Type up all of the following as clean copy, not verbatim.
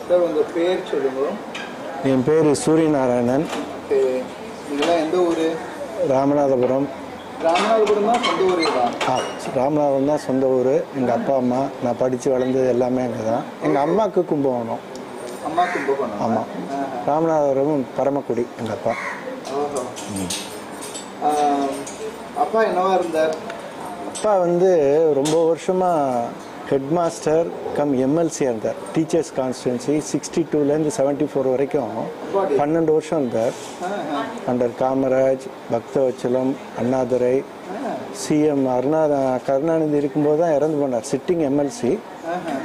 Sir உங்கள் பேர் சொல்லுங்க. என் பேர் சூரியநாராயணன். நீங்களாம் எந்த ஊர்? ராமநாதபுரம். ராமநாதபுரம் தான் சொந்த ஊர்? ராமநாதபுரம் தான் சொந்த ஊர். எங்கள் அப்பா அம்மா, நான் படித்து வளர்ந்தது எல்லாமே அங்கே தான். எங்கள் அம்மாவுக்கு கும்பகோணம். அம்மா கும்பகோணம்? ஆமாம். ராமநாதபுரம் பரமக்குடி எங்கள் அப்பா. ஓஹோ. அப்பா என்னவா இருந்தார்? அப்பா வந்து ரொம்ப வருஷமாக ஹெட் மாஸ்டர் கம் எம்எல்சியாக இருந்தார். டீச்சர்ஸ் கான்ஸ்டிடுவன்சி 62லேருந்து 74 வரைக்கும் 12 வருஷம் இருந்தார். அண்டர் காமராஜ், பக்தவச்சலம், அண்ணாதுரை, சிஎம் கருணாநிதி இருக்கும்போது தான் இறந்து போனார். Sitting MLC.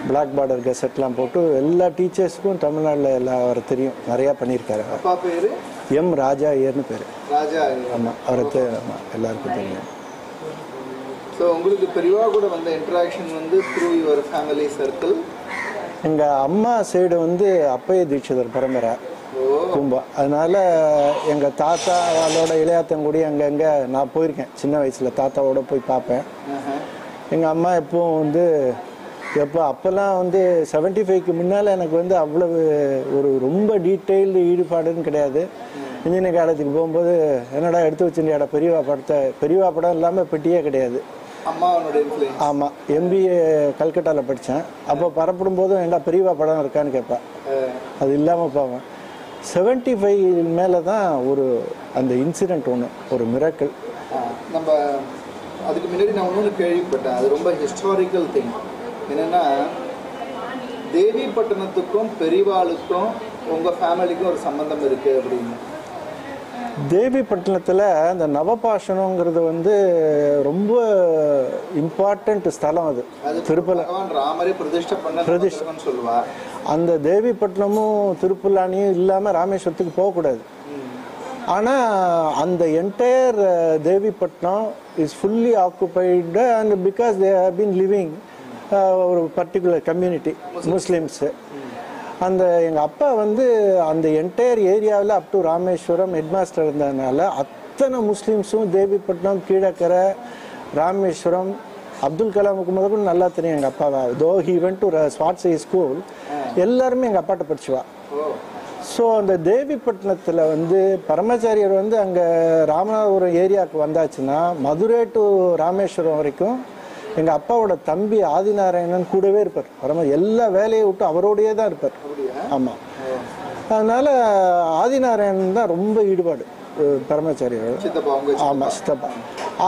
பிளாக் பார்டர் கெசட்லாம் போட்டு எல்லா டீச்சர்ஸுக்கும் தமிழ்நாட்டில் அவர் தெரியும், நிறையா பண்ணியிருக்காரு. அப்பா பேர் எம் ராஜா ஐயர்னு பேர். ராஜா? ஆமாம், அவருக்கு எல்லாருக்கும் தெரியும். ஸோ உங்களுக்கு பெரியவா கூட வந்த இன்ட்ராக்ஷன் வந்து த்ரூ யுவர் ஃபேமிலி சர்க்கிள்? எங்கள் அம்மா சைடு வந்து அப்பைய தீட்சிதர் பரம்பரை கும்பம். அதனால எங்கள் தாத்தாவோட இளையாத்தங்குடி அங்கங்கே நான் போயிருக்கேன். சின்ன வயசில் தாத்தாவோட போய் பார்ப்பேன். எங்கள் அம்மா எப்பவும் வந்து அப்போல்லாம் வந்து 75க்கு முன்னால் எனக்கு வந்து அவ்வளவு ஒரு ரொம்ப டீட்டெயில்டு ஈடுபாடுன்னு கிடையாது. இன்ஜினியரிங் காலேஜுக்கு போகும்போது என்னடா எடுத்து வச்சுட்டியாடா பெரியவா படம் இல்லாமல் பெட்டியே கிடையாது. ஆமாம், எம்பிஏ கல்கட்டாவில் படித்தேன். அப்போ பரப்பிடும் போதும் ஏண்டா பெரியவா படம் இருக்கான்னு கேட்பேன். அது இல்லாமல் போவேன். 75 மேலே தான் ஒரு அந்த இன்சிடெண்ட் ஒன்று, ஒரு மிராக்கிள். நம்ம அதுக்கு முன்னாடி நான் ஒன்று கேள்விப்பட்டேன், அது ரொம்ப ஹிஸ்டாரிக்கல் திங். என்னென்னா, தேவிப்பட்டினத்துக்கும் பெரியவாளுக்கும் உங்கள் ஃபேமிலிக்கும் ஒரு சம்மந்தம் இருக்குது அப்படின்னு. தேவிப்பட்டினத்தில் இந்த நவபாஷணங்கிறது வந்து ரொம்ப இம்பார்ட்டண்ட் ஸ்தலம். அது திருப்பல ராமரே பிரதிஷ்டை சொல்லுவார். அந்த தேவிப்பட்டினமும் திருப்புல்லானியும் இல்லாமல் ராமேஸ்வரத்துக்கு போகக்கூடாது. ஆனால் அந்த entire Devipattinam is fully occupied and because they have been living ஒரு பர்டிகுலர் கம்யூனிட்டி முஸ்லீம்ஸு. அந்த எங்கள் அப்பா வந்து அந்த என்டையர் ஏரியாவில் அப் டு ராமேஸ்வரம் ஹெட்மாஸ்டர் இருந்ததுனால அத்தனை முஸ்லீம்ஸும் தேவிப்பட்டினம், கீழக்கரை, ராமேஸ்வரம், அப்துல் கலாமுக்கு முதல்ல நல்லா தெரியும் எங்கள் அப்பாவை. தோ ஹி வென்ட் டு ஸ்வாட்ஸை ஸ்கூல், எல்லாருமே எங்கள் அப்பாட்ட படிச்சுவா. ஸோ அந்த தேவிப்பட்டினத்தில் வந்து பரமாச்சாரியர் வந்து அங்கே ராமநாதபுரம் ஏரியாவுக்கு வந்தாச்சுன்னா மதுரை டு ராமேஸ்வரம் வரைக்கும் எங்கள் அப்பாவோட தம்பி ஆதிநாராயணன் கூடவே இருப்பார். எல்லா வேலையை விட்டு அவரோடையே தான் இருப்பார். ஆமாம். அதனால ஆதிநாராயணன் தான் ரொம்ப ஈடுபாடு பரமாச்சாரியர். ஆமாம், சித்தப்பா.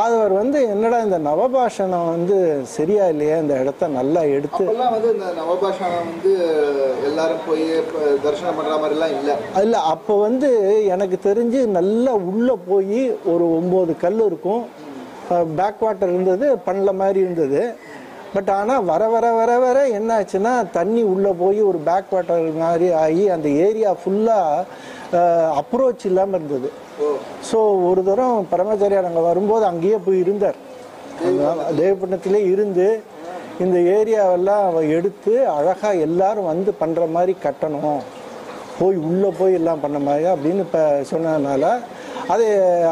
அவர் வந்து என்னடா இந்த நவபாஷணம் வந்து சரியா இல்லையா, இந்த இடத்த நல்லா எடுத்து இந்த நவபாஷணம் வந்து எல்லாரும் போய் தரிசனம் பண்ற மாதிரிலாம் இல்லை. அப்போ வந்து எனக்கு தெரிஞ்சு நல்லா உள்ளே போய் ஒரு 9 கல் இருக்கும். பேக் வாட்டர் இருந்தது, பண்ணல மாதிரி இருந்தது. பட் ஆனால் வர வர வர வர என்ன ஆச்சுன்னா தண்ணி உள்ளே போய் ஒரு பேக் வாட்டர் மாதிரி ஆகி அந்த ஏரியா ஃபுல்லாக அப்ரோச் இல்லாமல் இருந்தது. ஸோ ஒரு தரம் பரமாச்சாரியார் அங்கே வரும்போது அங்கேயே போய் இருந்தார். தேவப்பட்டினத்திலே இருந்து இந்த ஏரியாவெல்லாம் எடுத்து அழகாக எல்லாரும் வந்து பண்ணுற மாதிரி கட்டணும், போய் உள்ளே போய் எல்லாம் பண்ண மாதிரி அப்படின்னு இப்போ சொன்னதுனால அது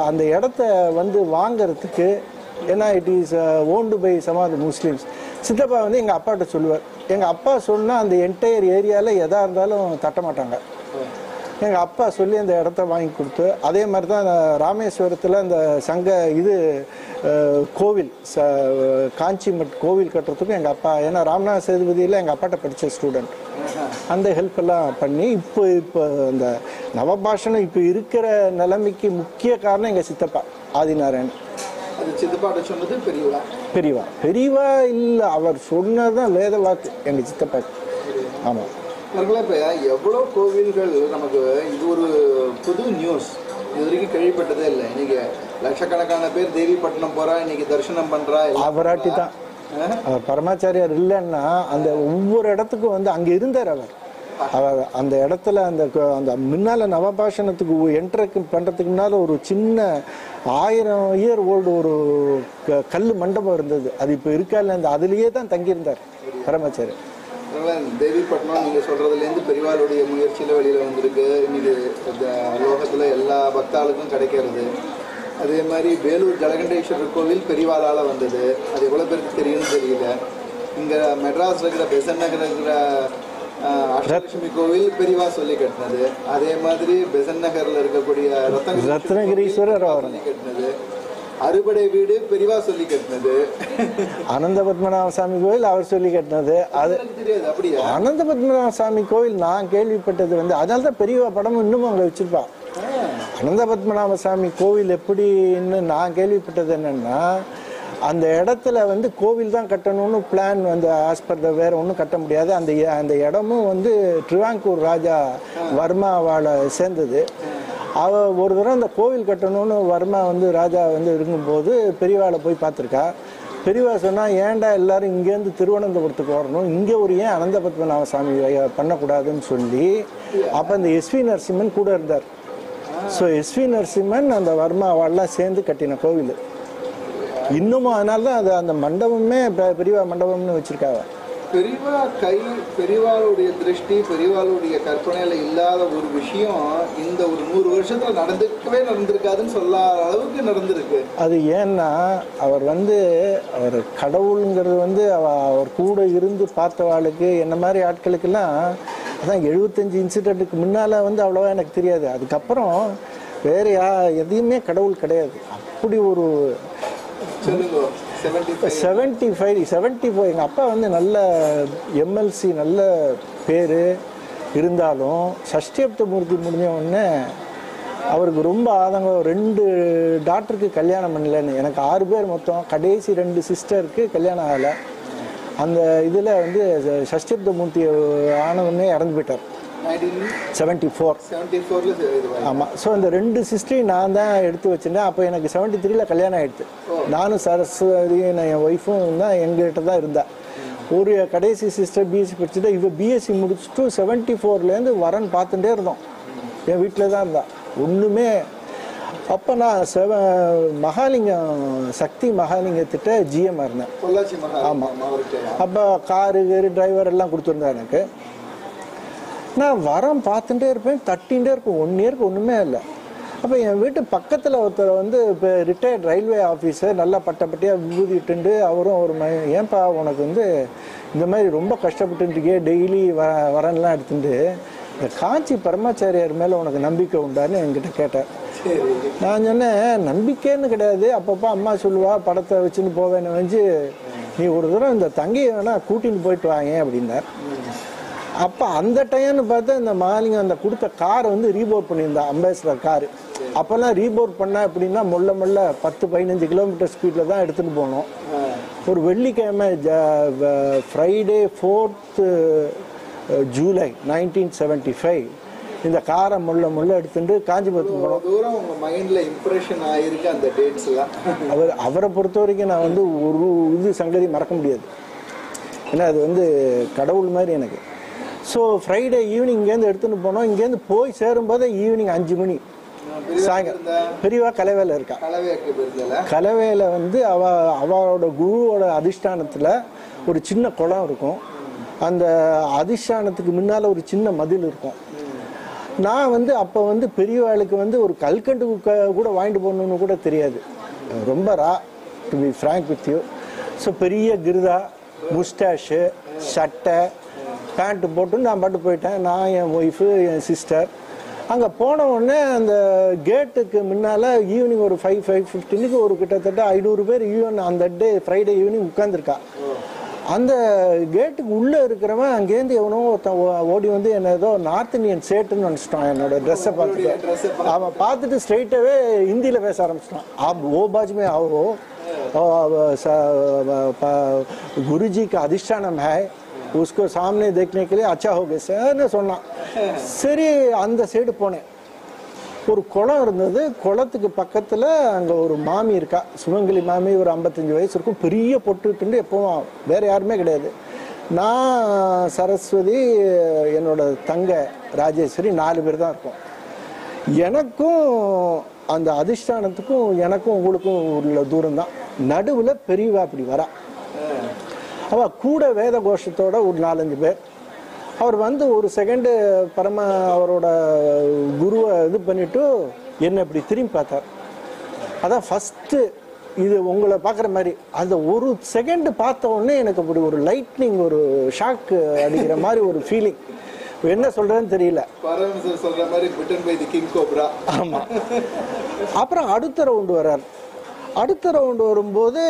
அந்த இடத்த வந்து வாங்கிறதுக்கு, ஏன்னா it is owned by some of the Muslims. சித்தப்பா வந்து எங்கள் அப்பாட்ட சொல்லுவார். எங்கள் அப்பா சொன்னால் அந்த என்டையர் ஏரியாவில் எதாக இருந்தாலும் தட்ட மாட்டாங்க. எங்கள் அப்பா சொல்லி அந்த இடத்த வாங்கி கொடுத்து, அதே மாதிரி தான் ராமேஸ்வரத்தில் அந்த கோவில் காஞ்சிமட் கோவில் கட்டுறதுக்கும் எங்கள் அப்பா, ஏன்னா ராமநாத சேதுபதியில் எங்கள் அப்பாட்ட படித்த ஸ்டூடெண்ட், அந்த ஹெல்ப் எல்லாம் பண்ணி இப்போ அந்த நவபாஷணம் இப்போ இருக்கிற நிலைமைக்கு முக்கிய காரணம் எங்கள் சித்தப்பா ஆதிநாராயணன். சித்தப்பாட்ட சொன்னது பெரியவா இல்லை, அவர் சொன்னதான் வேத வாக்கு எங்கள் சித்தப்பாக்கு. ஆமாம். இப்போ எவ்வளோ கோவில்கள் நமக்கு, இது ஒரு புது நியூஸ், இது வரைக்கும் கேள்விப்பட்டதே இல்லை. இன்னைக்கு லட்சக்கணக்கான பேர் தேவிப்பட்டினம் போறா, இன்னைக்கு தரிசனம் பண்றா. அவராட்டி தான். அவர் பரமாச்சாரியார் இல்லைன்னா அந்த ஒவ்வொரு இடத்துக்கும் வந்து அங்கே இருந்தார். அவர் அந்த இடத்துல அந்த முன்னால நவபாஷணத்துக்கு என்ட்ரக்கு பண்ணுறதுக்கு முன்னால் ஒரு சின்ன 1000 இயர் ஓல்டு ஒரு கல் மண்டபம் இருந்தது. அது இப்போ இருக்கா இல்லை, அந்த அதுலேயே தான் தங்கியிருந்தார் பரமாச்சாரியர். தேவிப்பட்டினம் நீங்கள் சொல்கிறதுலேருந்து பெரியவாளுடைய முயற்சியில் வெளியில் வந்திருக்கு. இன்னைக்கு இந்த லோகத்தில் எல்லா பக்தாளுக்கும் கிடைக்கிறது. அதே மாதிரி வேலூர் ஜலகண்டேஸ்வரர் கோவில் பெரியவாளால் வந்தது. அது எவ்வளோ பேருக்கு தெரியும்னு தெரியல. இங்கே மெட்ராஸில் இருக்கிற பெசன் நகர் இருக்கிற அஷ்டலட்சுமி கோவில் பெரியவா சொல்லி கட்டினது. அதே மாதிரி பெசன் நகர்ல இருக்கக்கூடிய ரத்னகிரீஸ்வரர் சொல்லி கட்டினது. அறுபடை வீடு பெரியவா சொல்லி கட்டினது. அனந்த பத்மநாப சாமி கோவில் அவர் சொல்லி கட்டினது. அது தெரியாது. அப்படியா? அனந்த பத்மநாப சாமி கோவில் நான் கேள்விப்பட்டது வந்து அதனால தான் பெரியவா படமும் இன்னமும் அங்கே வச்சிருப்பா. அனந்த பத்மநாப சாமி கோவில் எப்படின்னு நான் கேள்விப்பட்டது என்னன்னா, அந்த இடத்துல வந்து கோவில் தான் கட்டணும்னு பிளான் வந்து ஆஸ்பர் வேற ஒன்றும் கட்ட முடியாது. அந்த இடமும் வந்து ட்ரிவாங்கூர் ராஜா வர்மாவால் சேர்ந்தது. அவ ஒரு தடவை அந்த கோவில் கட்டணும்னு வர்மா வந்து ராஜா வந்து இருக்கும்போது பெரியவாளை போய் பார்த்துருக்கா. பெரியவா சொன்னால், ஏன்டா எல்லாரும் இங்கேருந்து திருவனந்தபுரத்துக்கு வரணும், இங்கே ஒரு ஏன் அனந்த பத்மநாப சாமி பண்ணக்கூடாதுன்னு சொல்லி அப்போ அந்த எஸ்வி நரசிம்மன் கூட இருந்தார். ஸோ எஸ்வி நரசிம்மன் அந்த வர்மாவாலாம் சேர்ந்து கட்டின கோவில் இன்னமும். அதனால தான் அது அந்த மண்டபமே பெரியவா மண்டபம்னு வச்சுருக்காங்க. பெரியவா பெரியவாளுடைய திருஷ்டி, பெரியவாளுடைய கற்பனையில் இல்லாத ஒரு விஷயம் இந்த ஒரு 100 வருஷத்துல நடந்திருக்காதுன்னு சொல்லாத அளவுக்கு நடந்திருக்கு. அது ஏன்னா அவர் கடவுளுங்கிறது வந்து அவர் கூட இருந்து பார்த்தவாளுக்கு என்ன மாதிரி ஆட்களுக்கெல்லாம் அதான் 75 இன்சிடென்ட்டுக்கு முன்னால் வந்து அவ்வளோவா எனக்கு தெரியாது. அதுக்கப்புறம் வேற எதையுமே கடவுள் கிடையாது. அப்படி ஒரு 75 எங்கள் அப்பா வந்து நல்ல எம்எல்சி நல்ல பேர் இருந்தாலும் சஷ்டியப்த மூர்த்தி முடிஞ்ச உடனே அவருக்கு ரொம்ப ஆதங்கம். 2 டாக்டருக்கு கல்யாணம் பண்ணலன்னு. எனக்கு 6 பேர் மொத்தம், கடைசி 2 சிஸ்டருக்கு கல்யாணம் ஆகலை. அந்த இதில் வந்து சஷ்டியப்த மூர்த்தி ஆனவனே இறந்து போயிட்டார் 74. ஆமாம். ஸோ அந்த 2 சிஸ்டரையும் நான் தான் எடுத்து வச்சுருந்தேன். அப்போ எனக்கு 73ல் கல்யாணம் ஆகிடுது. நானும் சரஸ்வதி என் ஒய்ஃபும் தான் எங்ககிட்ட தான் இருந்தா. ஒரு கடைசி சிஸ்டர் பிஎஸ்சி படிச்சுட்டு இவ பிஎஸ்சி முடிச்சுட்டு 74லேருந்து வரன் பார்த்துட்டே இருந்தோம். என் வீட்டில் தான் இருந்தா. ஒன்றுமே. அப்போ நான் மகாலிங்கம் சக்தி மகாலிங்கத்திட்ட ஜிஎம் இருந்தேன். ஆமாம். அப்போ காரு டிரைவர் எல்லாம் கொடுத்துருந்தேன் எனக்கு. நான் வரம் பார்த்துட்டே இருப்பேன், தட்டிகிட்டே இருக்கும். 1 இயருக்கு ஒன்றுமே இல்லை. அப்போ என் வீட்டு பக்கத்தில் ஒருத்தர் வந்து இப்போ ரிட்டையர்ட் ரயில்வே ஆஃபீஸர், நல்லா பட்டப்பட்டியாக விபூதிட்டு அவரும் ஒரு ஏன்பா உனக்கு வந்து இந்த மாதிரி ரொம்ப கஷ்டப்பட்டுருக்கே, டெய்லி வரன்லாம் எடுத்துட்டு இந்த காஞ்சி பரமாச்சாரியார் மேலே உனக்கு நம்பிக்கை உண்டான்னு என்கிட்ட கேட்டார். நான் சொன்னேன், நம்பிக்கைன்னு கிடையாது, அப்பப்போ அம்மா சொல்லுவா படத்தை வச்சுன்னு போவேன்னு வச்சு, நீ ஒரு தடவை இந்த தங்கையை வேணா கூட்டின்னு போயிட்டு வாங்க அப்படின்னார். அப்போ அந்த டைம்னு பார்த்தா இந்த மகாலிங்கம் அந்த கொடுத்த காரை வந்து ரீபோர் பண்ணியிருந்தா, அம்பாசிடர் காரு. அப்போல்லாம் ரீபோர் பண்ணால் எப்படின்னா மொல்ல 10-15 கிலோமீட்டர் ஸ்பீடில் தான் எடுத்துகிட்டு போனோம். ஒரு வெள்ளிக்கிழமை ஃப்ரைடே 4th ஜூலை 1975 இந்த காரை முள்ள எடுத்துட்டு காஞ்சிபுரத்துக்கு போனோம். தூரம் உங்க மைண்ட்ல இம்ப்ரெஷன் ஆயிருக்கு அந்த டேட்ஸ் எல்லாம். அவரை பொறுத்த வரைக்கும் நான் வந்து ஒரு சங்கதி மறக்க முடியாது. ஏன்னா அது வந்து கடவுள் மாதிரி எனக்கு. ஸோ ஃப்ரைடே ஈவினிங் இங்கேருந்து எடுத்துகிட்டு போனோம். இங்கேருந்து போய் சேரும்போது ஈவினிங் 5 மணி சாயங்காலம். பெரியவா கலவையில் இருக்கா. கலவையில் வந்து அவளோட குருவோட அதிஷ்டானத்தில் ஒரு சின்ன குளம் இருக்கும். அந்த அதிஷ்டானத்துக்கு முன்னால் ஒரு சின்ன மதில் இருக்கும். நான் வந்து அப்போ வந்து பெரியவாளுக்கு வந்து ஒரு கல்கண்டு கூட வாங்கிட்டு போகணுன்னு கூட தெரியாது. ரொம்ப to be frank with you. So பெரிய கிருதா, முஸ்டாஷு, சட்டை, பேண்ட்டு போட்டு நான் பாட்டு போயிட்டேன். நான், என் ஒய்ஃபு, என் சிஸ்டர். அங்கே போன உடனே அந்த கேட்டுக்கு முன்னால் ஈவினிங் ஒரு 5-5:15 ஒரு கிட்டத்தட்ட 500 பேர் அந்த டே ஃப்ரைடே ஈவினிங் உட்காந்துருக்கா. அந்த கேட்டுக்கு உள்ளே இருக்கிறவன் அங்கேருந்து எவனோ ஒருத்தன் ஓடி வந்து என்ன ஏதோ நார்த் இந்தியன் சேட்டுன்னு நினச்சிட்டான். என்னோட ட்ரெஸ்ஸை பார்த்துட்டு அவன் பார்த்துட்டு ஸ்ட்ரைட்டாகவே ஹிந்தியில் பேச ஆரம்பிச்சிட்டான். ஓ பாஜ்மே ஆவோ गुरुजी का अधिष्ठानम है, उसको सामने देखने के लिए अच्छा हो गया சார்னு சொன்னான். சரி, அந்த சைடு போனேன். ஒரு குளம் இருந்தது. குளத்துக்கு பக்கத்தில் அங்கே ஒரு மாமி இருக்கா, சுமங்கலி மாமி. ஒரு 55 வயசு இருக்கும். பெரிய பொட்டுட்டு எப்பவும் வேற யாருமே கிடையாது. நான், சரஸ்வதி, என்னோட தங்க ராஜேஸ்வரி 4 பேர் தான் இருக்கோம். எனக்கும் அந்த அதிஷ்டானத்துக்கும் எனக்கும் உங்களுக்கும் உள்ள தூரம் தான். நடுவில் பெரியவா அப்படி வரா. அவ கூட வேத கோஷத்தோட ஒரு 4-5 பேர். அவர் வந்து ஒரு செகண்டு அவரோட குருவை இது பண்ணிட்டு என்னை இப்படி திரும்பி பார்த்தார். அதான் ஃபஸ்ட்டு இது உங்களை பார்க்குற மாதிரி அந்த ஒரு செகண்ட் பார்த்த உடனே எனக்கு அப்படி ஒரு லைட்னிங் ஒரு ஷாக் அடிக்கிற மாதிரி ஒரு ஃபீலிங். என்ன சொல்றதுன்னு தெரியல. சொல்ற மாதிரி Pittan by the king cobra. ஆமா. அப்புறம் அடுத்த ரவுண்டு வர்றார். அடுத்த ரவுண்டு வரும்போது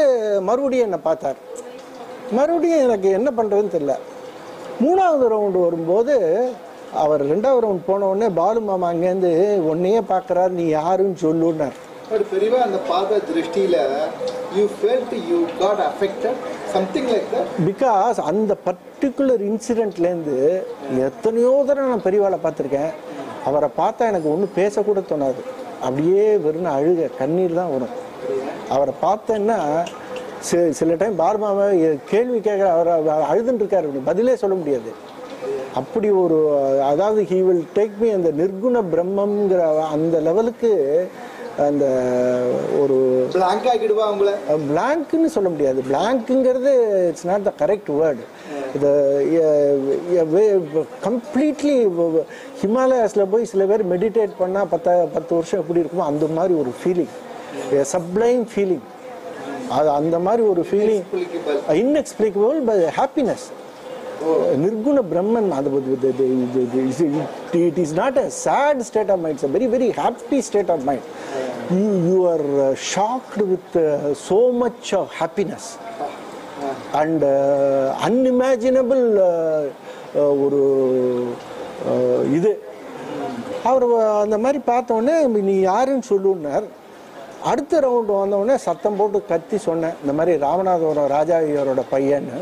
மறுபடியும் என்னை பார்த்தார். மறுபடியும் எனக்கு என்ன பண்றதுன்னு தெரியல. மூணாவது ரவுண்டு வரும்போது அவர் ரெண்டாவது ரவுண்ட் போன உடனே பாலு மாமா அங்கேருந்து உன்னையே பார்க்குறாரு, நீ யாருன்னு சொல்லுன்னார். பட் பெரியவா அந்த பார்த்த திருஷ்டியில you felt you got affected something like that because அந்த பர்டிகுலர் இன்சிடென்ட்லேருந்து எத்தனையோ தடவை நான் பெரியவாளை பார்த்துருக்கேன். அவரை பார்த்தா எனக்கு ஒன்றும் பேசக்கூட தோணாது. அப்படியே வெறும் அழுக கண்ணீர் தான் வரும். அவரை பார்த்தேன்னா சில டைம் பாரமாவை கேள்வி கேட்குற அவர் அழுதுன்னு இருக்காரு, பதிலே சொல்ல முடியாது. அப்படி ஒரு அதாவது ஹி வில் டேக் மீ அந்த நிர்குண பிரம்மங்கிற அந்த லெவலுக்கு அந்த ஒரு பிளாங்க்னு சொல்ல முடியாது. பிளாங்க்குங்கிறது it's not the correct word. இது கம்ப்ளீட்லி ஹிமாலயாஸில் போய் சில பேர் மெடிடேட் பண்ணால் 10 வருஷம் எப்படி இருக்குமோ அந்த மாதிரி ஒரு ஃபீலிங், சப்ளைம் ஃபீலிங். அது அந்த மாதிரி ஒரு ஃபீலிங், இன்எக்ஸ்பிளிகபிள் பை ஹாப்பினஸ். நிர்குண பிரம்மன். it is not a sad state of mind, it's a very very happy state of mind. You are shocked with so much of happiness and unimaginable ஒரு இது. அவர் அந்த மாதிரி பார்த்தோன்னே நீ யாருன்னு சொல்லுன்னார். அடுத்த ரவுண்டு வந்தவுடனே சத்தம் போட்டு கத்தி சொன்னேன், இந்த மாதிரி ராமநாதபுரம் ராஜா ஐயரோட பையன்னு.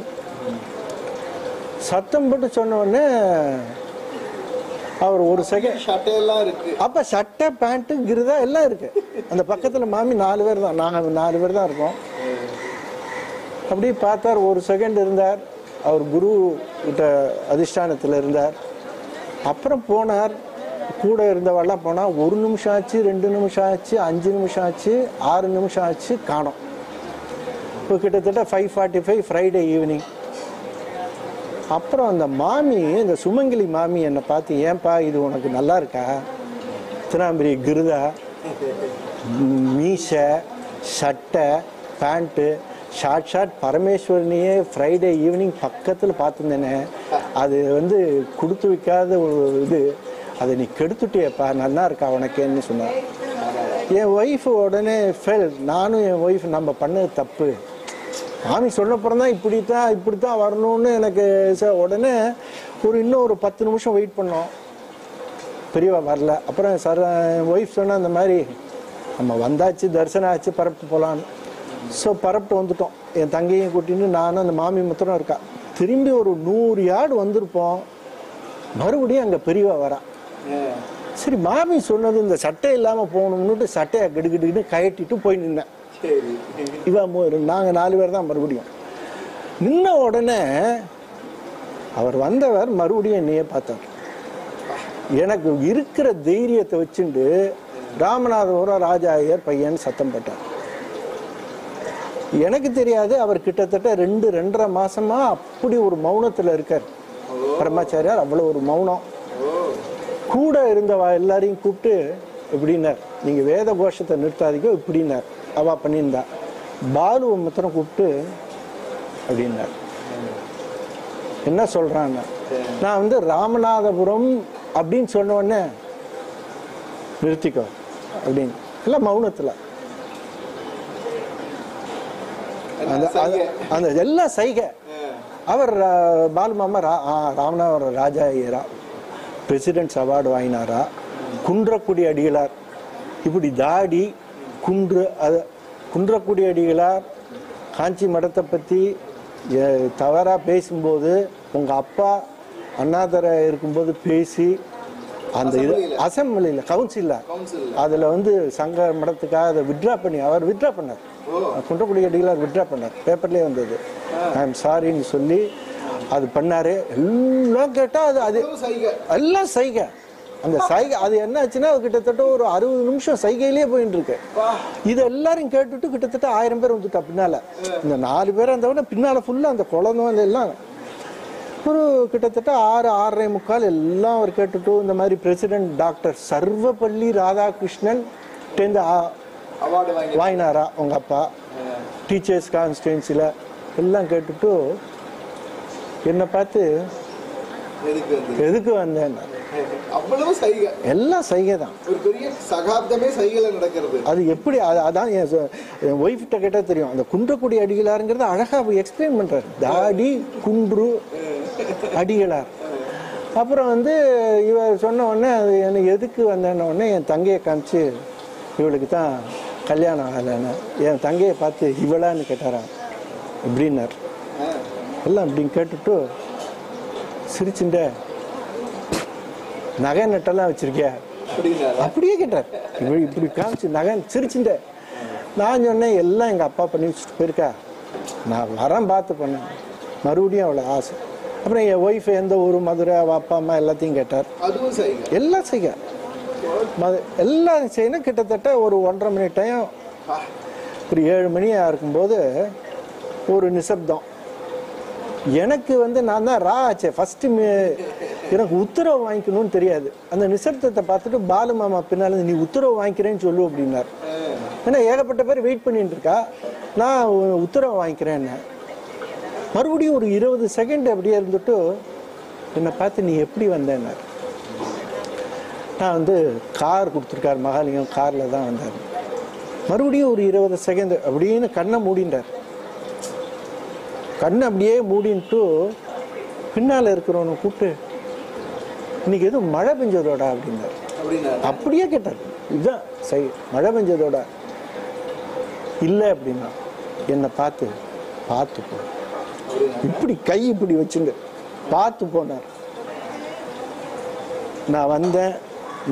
சத்தம் போட்டு சொன்ன உடனே அவர் ஒரு செகண்ட் சட்டையெல்லாம் இருக்கு. அப்ப சட்டை பேண்ட் கிருதா எல்லாம் இருக்கு. அந்த பக்கத்துல மாமி 4 பேர் தான், நாங்க 4 பேர் தான் இருக்கோம். அப்படி பார்த்தார், ஒரு செகண்ட் இருந்தார். அவர் குரு கிட்ட அதிஷ்டானத்துல இருந்தார். அப்புறம் போனார். கூட இருந்தவெல்லாம் போனா 1 நிமிஷம் ஆச்சு, 2 நிமிஷம் ஆச்சு, 5 நிமிஷம் ஆச்சு, 6 நிமிஷம் ஆச்சு, காணோம். இப்போ கிட்டத்தட்ட 5:45 ஃப்ரைடே ஈவினிங். அப்புறம் அந்த மாமி, இந்த சுமங்கலி மாமி என்னை பார்த்து, ஏன்பா இது உனக்கு நல்லா இருக்கா? திராம்பரி கிருதா, மீசை, சட்டை, பேண்ட்டு, ஷார்ட் பரமேஸ்வரனையே ஃப்ரைடே ஈவினிங் பக்கத்தில் பார்த்துருந்தேனே, அது கொடுத்து வைக்காத ஒரு இது, அதை நீ கெடுத்துட்டியப்பா, நல்லா இருக்கா உனக்கேன்னு சொன்னார். என் ஒய்ஃபு உடனே ஃபெல், நானும் என் ஒய்ஃப் நம்ம பண்ணது தப்பு, மாமி சொன்னப்புறம் தான் இப்படித்தான் வரணும்னு எனக்கு. உடனே இன்னும் ஒரு 10 நிமிஷம் வெயிட் பண்ணோம். பெரியவா வரல. அப்புறம் சார் ஒய்ஃப் சொன்னால் இந்த மாதிரி நம்ம வந்தாச்சு, தரிசனம் ஆச்சு, பரப்பிட்டு போகலான்னு. ஸோ பரப்பிட்டு வந்துட்டோம். என் தங்கையும் கூட்டின்னு நானும் அந்த மாமி மாத்திரம் இருக்கா. திரும்பி ஒரு 100 யார்டு வந்திருப்போம். மறுபடியும் அங்கே பெரியவா வரா. சரி, மாமி சொன்னது இந்த சட்டை இல்லாமல் போகணும்னுட்டு சட்டையை கிடுகிடுன்னு கயட்டிட்டு போய் நின்னேன். நாங்கள் 4 பேர் தான். மறுபடியும் நின்ன உடனே அவர் வந்தவர் மறுபடியும் என்னையே பார்த்தார். எனக்கு இருக்கிற தைரியத்தை வச்சுட்டு ராமநாதபுரம் ராஜா ஐயர் பையன் சத்தம் போட்டார். எனக்கு தெரியாது, அவர் கிட்டத்தட்ட 2-2.5 மாசமா அப்படி ஒரு மௌனத்தில் இருக்கார் பிரம்மச்சாரியார். அவ்வளோ ஒரு மௌனம். கூட இருந்தவா எல்லாரையும் கூப்பிட்டு இப்படின்னார், நீங்க வேத கோஷத்தை நிறுத்தாதீங்க இப்படின்னார். அவா பண்ணியிருந்தா. பாலுவை மாத்திரம் கூப்பிட்டு அப்படின்னார். என்ன சொல்றான்னு, நான் ராமநாதபுரம் அப்படின்னு சொன்ன உடனே நிறுத்திக்கோ அப்படின்னு எல்லாம் மௌனத்துல அந்த எல்லாம் சைகை. அவர் பாலு மாமா ராமநாதபுரம் ராஜா ஐயரா, பிரசிடென்ட்ஸ் அவார்டு வாங்கினாரா, குன்றக்குடி அடிகளார், இப்படி தாடி குன்றக்குடி அடிகளார் காஞ்சி மடத்தை பற்றி தவறாக பேசும்போது உங்கள் அப்பா அண்ணாதுரை இருக்கும்போது பேசி அந்த இது அசம்பிளியில் கவுன்சிலில் அதில் சங்க மடத்துக்காக அதை விட்ரா பண்ணி அவர் விட்ரா பண்ணார். குன்றக்குடி அடிகளார் விட்ரா பண்ணார். பேப்பர்லேயே வந்தது. ஐ எம் சாரின்னு சொல்லி அது பண்ணாரு. எல்லாம் கேட்டால் அது எல்லாம் சைகை. அந்த சைகை அது என்ன ஆச்சுன்னா கிட்டத்தட்ட ஒரு 60 நிமிஷம் சைகையிலேயே போயிட்டு இருக்கு. இது எல்லாரும் கேட்டுட்டு கிட்டத்தட்ட 1000 பேர் வந்துட்டா பின்னால. இந்த 4 பேர் அந்த பின்னால ஃபுல்லா அந்த குழந்தை எல்லாம் ஒரு கிட்டத்தட்ட 6-6:45 எல்லாம் அவர் கேட்டுட்டு இந்த மாதிரி president doctor Sarvepalli Radhakrishnan award வாங்கினாரா உங்க அப்பா, டீச்சர்ஸ் கான்ஸ்டியூன்சியில் எல்லாம் கேட்டுட்டு என்னை பார்த்து எதுக்கு வந்தேன். அவ்வளவு சைகை, எல்லாம் சைகை தான். ஒரு பெரிய சகாப்தமே சைகைல நடக்கிறது. அது எப்படி, அதான் என் ஒய்ஃப்கிட்ட கேட்டால் தெரியும். அந்த குன்றக்குடி அடிகளாருங்கிறத அழகாக எக்ஸ்பிளைன் பண்ணுறாரு. தாடி குன்று அடிகளார். அப்புறம் வந்து இவர் சொன்ன உடனே அது எனக்கு எதுக்கு வந்தேன்ன உடனே என் தங்கையை காமிச்சு இவளுக்கு தான் கல்யாணம் ஆகலைன்னு என் தங்கையை பார்த்து இவளான்னு கேட்டாரான் எப்படின்னார். எல்லாம் அப்படின்னு கேட்டுட்டு சிரிச்சுட்ட, நகை நட்டெல்லாம் வச்சிருக்கியா அப்படியே கேட்டார். இப்படி காமிச்சு நகை சிரிச்சுட்ட. நான் சொன்னேன் எல்லாம் எங்கள் அப்பா பண்ணி வச்சுட்டு போயிருக்கா, நான் வரேன் பார்த்து பண்ணேன். மறுபடியும் அவ்வளோ ஆசை. அப்புறம் என் ஒய்ஃப் எந்த ஊர், மதுரை, அப்பா அம்மா எல்லாத்தையும் கேட்டார். எல்லாம் செய்ய எல்லாம் செய்யணும். கிட்டத்தட்ட ஒரு 1.5 மணி டைம், ஒரு 7 மணியாக இருக்கும்போது ஒரு நிசப்தம். எனக்கு வந்து நான் தான் ரா ஆச்சே ஃபஸ்ட்டு. எனக்கு உத்தரவு வாங்கிக்கணும்னு தெரியாது. அந்த நிசப்தத்தை பார்த்துட்டு பாலு மாமா பின்னால் நீ உத்தரவு வாங்கிக்கிறேன்னு சொல்லு அப்படின்னார். ஏன்னா ஏகப்பட்ட பேர் வெயிட் பண்ணிட்டு இருக்கா, நான் உத்தரவு வாங்கிக்கிறேன்னு. மறுபடியும் ஒரு 20 செகண்ட் அப்படியே இருந்துட்டு என்னை பார்த்து நீ எப்படி வந்தேன்னார். நான் வந்து கார் கொடுத்துருக்கார் மகாலிங்கம், காரில் தான் வந்தார். மறுபடியும் ஒரு 20 செகண்ட் அப்படின்னு கண்ணை மூடிண்டார். கண்ணை அப்படியே மூடின்ட்டு பின்னால் இருக்கிறவனை கூப்பிட்டு இன்னைக்கு எதுவும் மழை பெஞ்சதோடா அப்படின்னார். அப்படியே கேட்டார். இதுதான் சரி, மழை பெஞ்சதோடா இல்லை அப்படின்னா. என்னை பார்த்து பார்த்து போ, இப்படி கை இப்படி வச்சுட்டு பார்த்து போனார். நான் வந்தேன்,